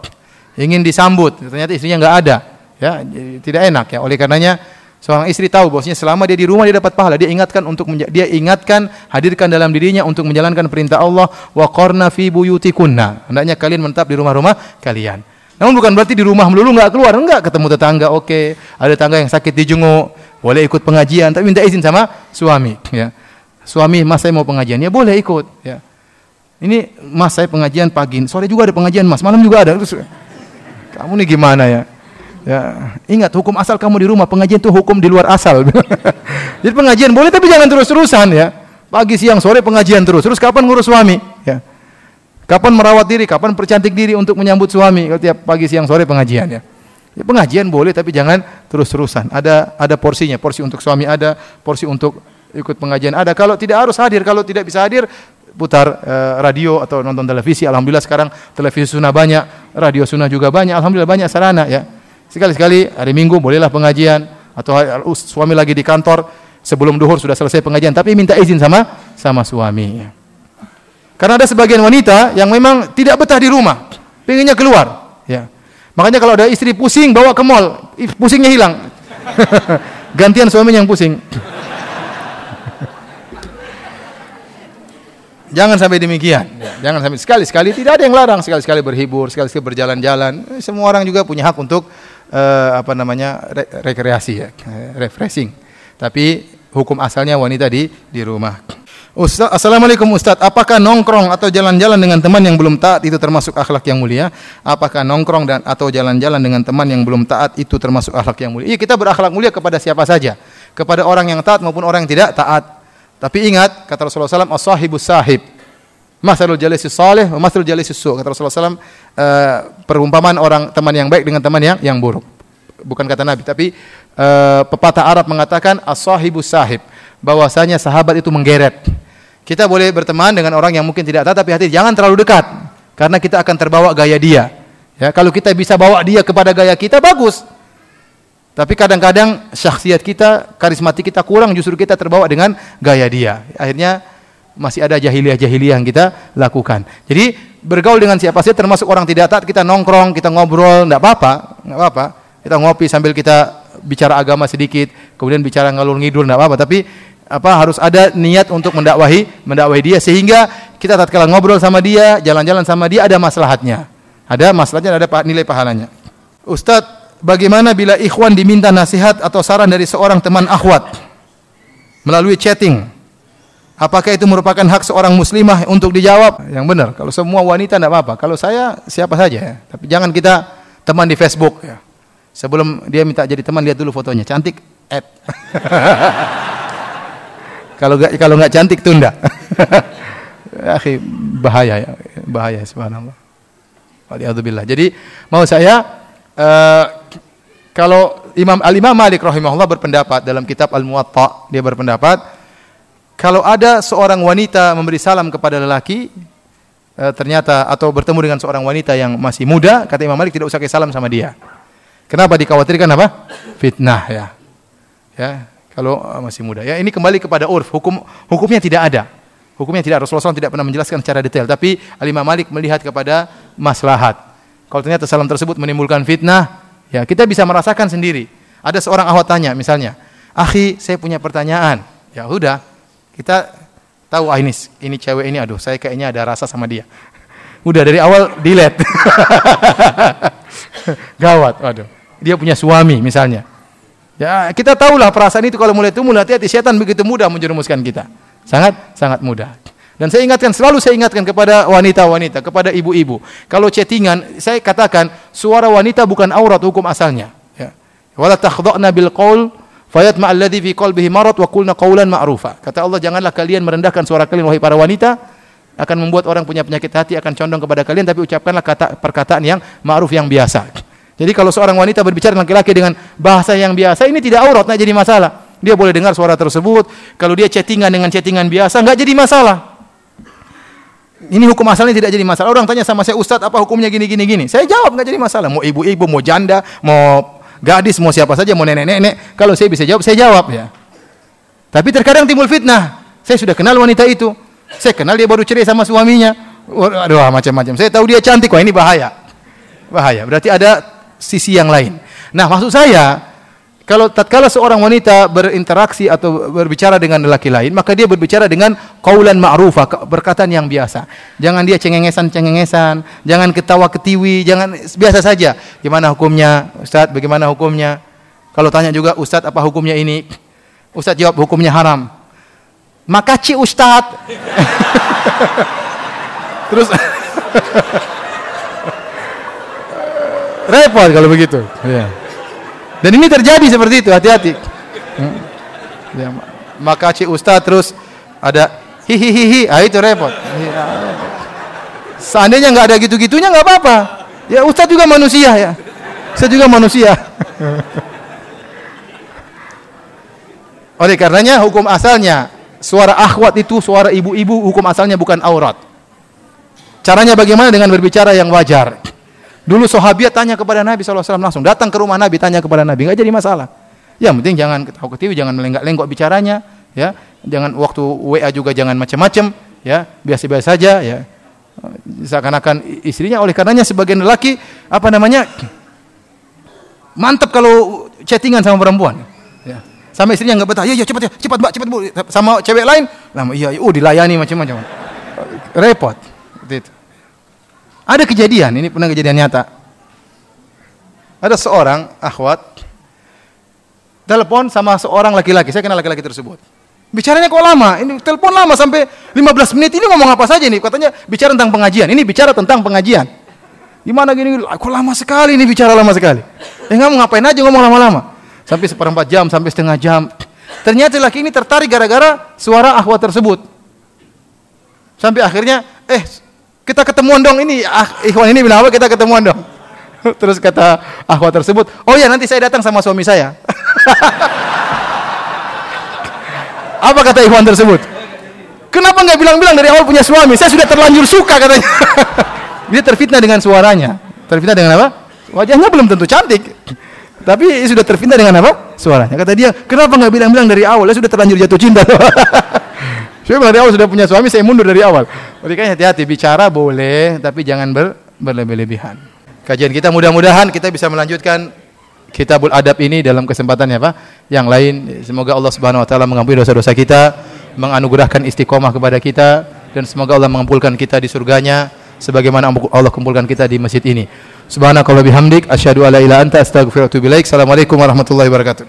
ingin disambut, ternyata istrinya enggak ada, ya, tidak enak ya. Oleh karenanya seorang istri tahu bahwasanya selama dia di rumah dia dapat pahala. Dia ingatkan hadirkan dalam dirinya untuk menjalankan perintah Allah, wa qarna fi buyutikunna. Hendaknya kalian menetap di rumah-rumah kalian. Namun bukan berarti di rumah melulu enggak keluar, enggak, ketemu tetangga oke, ada tetangga yang sakit dijenguk, boleh ikut pengajian tapi minta izin sama suami ya. Suami, "Mas saya mau pengajian." Ya boleh ikut ya. Ini "Mas saya pengajian pagi, sore juga ada pengajian Mas, malam juga ada." Terus kamu nih gimana ya? Ya, ingat hukum asal kamu di rumah, pengajian itu hukum di luar asal. Jadi pengajian boleh tapi jangan terus-terusan ya. Pagi, siang, sore pengajian terus. Terus kapan ngurus suami? Ya. Kapan merawat diri, kapan percantik diri untuk menyambut suami? Kalau tiap pagi, siang, sore pengajian ya. Ya pengajian boleh tapi jangan terus-terusan. Ada porsinya, porsi untuk suami ada, porsi untuk ikut pengajian ada. Kalau tidak harus hadir, kalau tidak bisa hadir, putar radio atau nonton televisi. Alhamdulillah sekarang televisi sunnah banyak, radio sunnah juga banyak. Alhamdulillah banyak sarana ya. Sekali-sekali hari Minggu bolehlah pengajian, atau suami lagi di kantor sebelum duhur sudah selesai pengajian, tapi minta izin sama suami. Karena ada sebagian wanita yang memang tidak betah di rumah, pengennya keluar. Ya. Makanya kalau ada istri pusing bawa ke mall, pusingnya hilang. Gantian suaminya yang pusing. Jangan sampai demikian. Jangan sampai sekali-sekali, tidak ada yang larang, sekali-sekali berhibur, sekali-sekali berjalan-jalan. Semua orang juga punya hak untuk rekreasi ya, refreshing. Tapi hukum asalnya wanita di rumah. Ustaz, Assalamualaikum Ustaz, apakah nongkrong atau jalan-jalan dengan teman yang belum taat itu termasuk akhlak yang mulia? Apakah nongkrong atau jalan-jalan dengan teman yang belum taat itu termasuk akhlak yang mulia? Iya, kita berakhlak mulia kepada siapa saja, kepada orang yang taat maupun orang yang tidak taat. Tapi ingat, kata Rasulullah SAW, as-sahibus sahib, masalul jalisi salih, wa masalul jalisi su'. Kata Rasulullah SAW, perumpamaan orang teman yang baik dengan teman yang buruk. Bukan kata Nabi, tapi pepatah Arab mengatakan as-sahibus sahib, bahwasanya sahabat itu menggeret. Kita boleh berteman dengan orang yang mungkin tidak taat, tapi hati jangan terlalu dekat, karena kita akan terbawa gaya dia. Ya, kalau kita bisa bawa dia kepada gaya kita, bagus. Tapi kadang-kadang syakhsiat kita, karismatik kita kurang, justru kita terbawa dengan gaya dia. Akhirnya masih ada jahiliyah-jahiliyah yang kita lakukan. Jadi bergaul dengan siapa saja, termasuk orang tidak taat, kita nongkrong, kita ngobrol, enggak apa-apa. Kita ngopi sambil kita bicara agama sedikit, kemudian bicara ngalur ngidul, enggak apa-apa. Tapi harus ada niat untuk mendakwahi dia, sehingga kita tatkala ngobrol sama dia, jalan-jalan sama dia ada maslahatnya. Ada maslahatnya, ada nilai pahalanya. Ustaz, bagaimana bila ikhwan diminta nasihat atau saran dari seorang teman akhwat melalui chatting? Apakah itu merupakan hak seorang muslimah untuk dijawab? Yang benar, kalau semua wanita tidak apa-apa. Kalau saya, siapa saja ya. Tapi jangan kita teman di Facebook ya. Sebelum dia minta jadi teman, lihat dulu fotonya. Cantik, add. Kalau nggak cantik, tunda. Akhi, bahaya ya. Bahaya, subhanallah. Waliyadzubillah. Jadi, mau saya, kalau Al-Imam Malik rahimahullah berpendapat dalam kitab Al-Muwatta, dia berpendapat kalau ada seorang wanita memberi salam kepada lelaki, ternyata atau bertemu dengan seorang wanita yang masih muda, kata Imam Malik tidak usah kasih salam sama dia. Kenapa? Dikhawatirkan apa? Fitnah ya. Ya, kalau masih muda. Ya, ini kembali kepada urf, hukumnya tidak ada. Hukumnya tidak, Rasulullah SAW tidak pernah menjelaskan secara detail, tapi Al-Imam Malik melihat kepada maslahat. Kalau ternyata salam tersebut menimbulkan fitnah, ya kita bisa merasakan sendiri. Ada seorang akhwat tanya misalnya, "Akhi, saya punya pertanyaan." Ya udah, kita tahu ini cewek ini, aduh saya kayaknya ada rasa sama dia. Udah dari awal delete. Gawat, waduh. Dia punya suami misalnya. Ya, kita tahulah perasaan itu kalau mulai tumbuh, hati-hati, setan begitu mudah menjerumuskan kita. Sangat mudah. Dan selalu saya ingatkan kepada wanita-wanita, kepada ibu-ibu. Kalau chattingan, saya katakan suara wanita bukan aurat hukum asalnya. Ya. Wala takhdha'na bil qaul fayatma alladhi fi qalbihi marad wa qulna qawlan ma'rufa. Kata Allah, janganlah kalian merendahkan suara kalian wahai para wanita, akan membuat orang punya penyakit hati, akan condong kepada kalian, tapi ucapkanlah perkataan yang ma'ruf, yang biasa. Jadi kalau seorang wanita berbicara dengan laki-laki dengan bahasa yang biasa, ini tidak aurat, enggak jadi masalah. Dia boleh dengar suara tersebut. Kalau dia chattingan dengan chattingan biasa, enggak jadi masalah. Ini hukum asalnya tidak jadi masalah. Orang tanya sama saya, "Ustaz, apa hukumnya gini. Saya jawab enggak jadi masalah. Mau ibu-ibu, mau janda, mau gadis, mau siapa saja, mau nenek-nenek, kalau saya bisa jawab, saya jawab ya. Tapi terkadang timbul fitnah. Saya sudah kenal wanita itu. Saya kenal dia baru cerai sama suaminya. Aduh, macam-macam. Saya tahu dia cantik, wah ini bahaya. Bahaya. Berarti ada sisi yang lain. Nah, maksud saya, kalau tatkala seorang wanita berinteraksi atau berbicara dengan lelaki lain, maka dia berbicara dengan qaulan ma'rufa, perkataan yang biasa. Jangan dia cengengesan, jangan ketawa-ketiwi, jangan, biasa saja. Gimana hukumnya, Ustaz? Bagaimana hukumnya? Kalau tanya juga, Ustaz, apa hukumnya ini? Ustaz jawab, hukumnya haram. Makasih Ustaz. Terus repot kalau begitu. Ya. Dan ini terjadi seperti itu, hati-hati. Ya, makasih Ustaz, terus ada hihihihi, itu repot. Seandainya nggak ada gitu-gitunya nggak apa-apa. Ya Ustaz juga manusia ya. Saya juga manusia. Oleh karenanya hukum asalnya suara akhwat itu suara ibu-ibu, hukum asalnya bukan aurat. Caranya bagaimana? Dengan berbicara yang wajar. Dulu sahabiat tanya kepada Nabi SAW langsung, datang ke rumah Nabi, tanya kepada Nabi, enggak jadi masalah. Yang penting jangan ketawa-ketiwi, jangan melenggak-lenggok bicaranya, ya. Jangan waktu WA juga jangan macam-macam, ya. Biasa-biasa saja, ya. Seakan-akan istrinya, oleh karenanya sebagian lelaki mantap kalau chattingan sama perempuan, ya. Sama istrinya enggak betah, ya cepat Mbak, cepat Bu. Sama cewek lain, lama iya, dilayani macam-macam. Repot. Seperti itu. Ada kejadian, ini pernah kejadian nyata. Ada seorang akhwat telepon sama seorang laki-laki, saya kenal laki-laki tersebut. Bicaranya kok lama, ini telepon lama sampai 15 menit, ini ngomong apa saja nih? Katanya bicara tentang pengajian, ini bicara tentang pengajian. Gimana gini, kok lama sekali ini bicara lama sekali. Kamu ngapain aja ngomong lama-lama? Sampai seperempat jam, sampai setengah jam. Ternyata laki ini tertarik gara-gara suara akhwat tersebut. Sampai akhirnya, kita ketemuan dong, ini ikhwan ini bilang apa, kita ketemuan dong. Terus kata akhwat tersebut, oh ya nanti saya datang sama suami saya. Apa kata ikhwan tersebut? Kenapa nggak bilang-bilang dari awal punya suami? Saya sudah terlanjur suka katanya. Dia terfitnah dengan suaranya. Terfitnah dengan apa? Wajahnya belum tentu cantik, tapi sudah terfitnah dengan apa? Suaranya. Kata dia, kenapa nggak bilang-bilang dari awal? Saya sudah terlanjur jatuh cinta. Saya dari awal sudah punya suami, saya mundur dari awal. Makanya hati-hati, bicara boleh, tapi jangan berlebih-lebihan. Kajian kita mudah-mudahan kita bisa melanjutkan Kitabul Adab ini dalam kesempatan yang lain. Semoga Allah Subhanahu wa taala mengampuni dosa-dosa kita, menganugerahkan istiqomah kepada kita, dan semoga Allah mengumpulkan kita di surganya sebagaimana Allah kumpulkan kita di masjid ini. Subhanakallahumma bihamdik asyhadu an la ilaha illa anta astaghfiruka wa atubu ilaik. Assalamualaikum warahmatullahi wabarakatuh.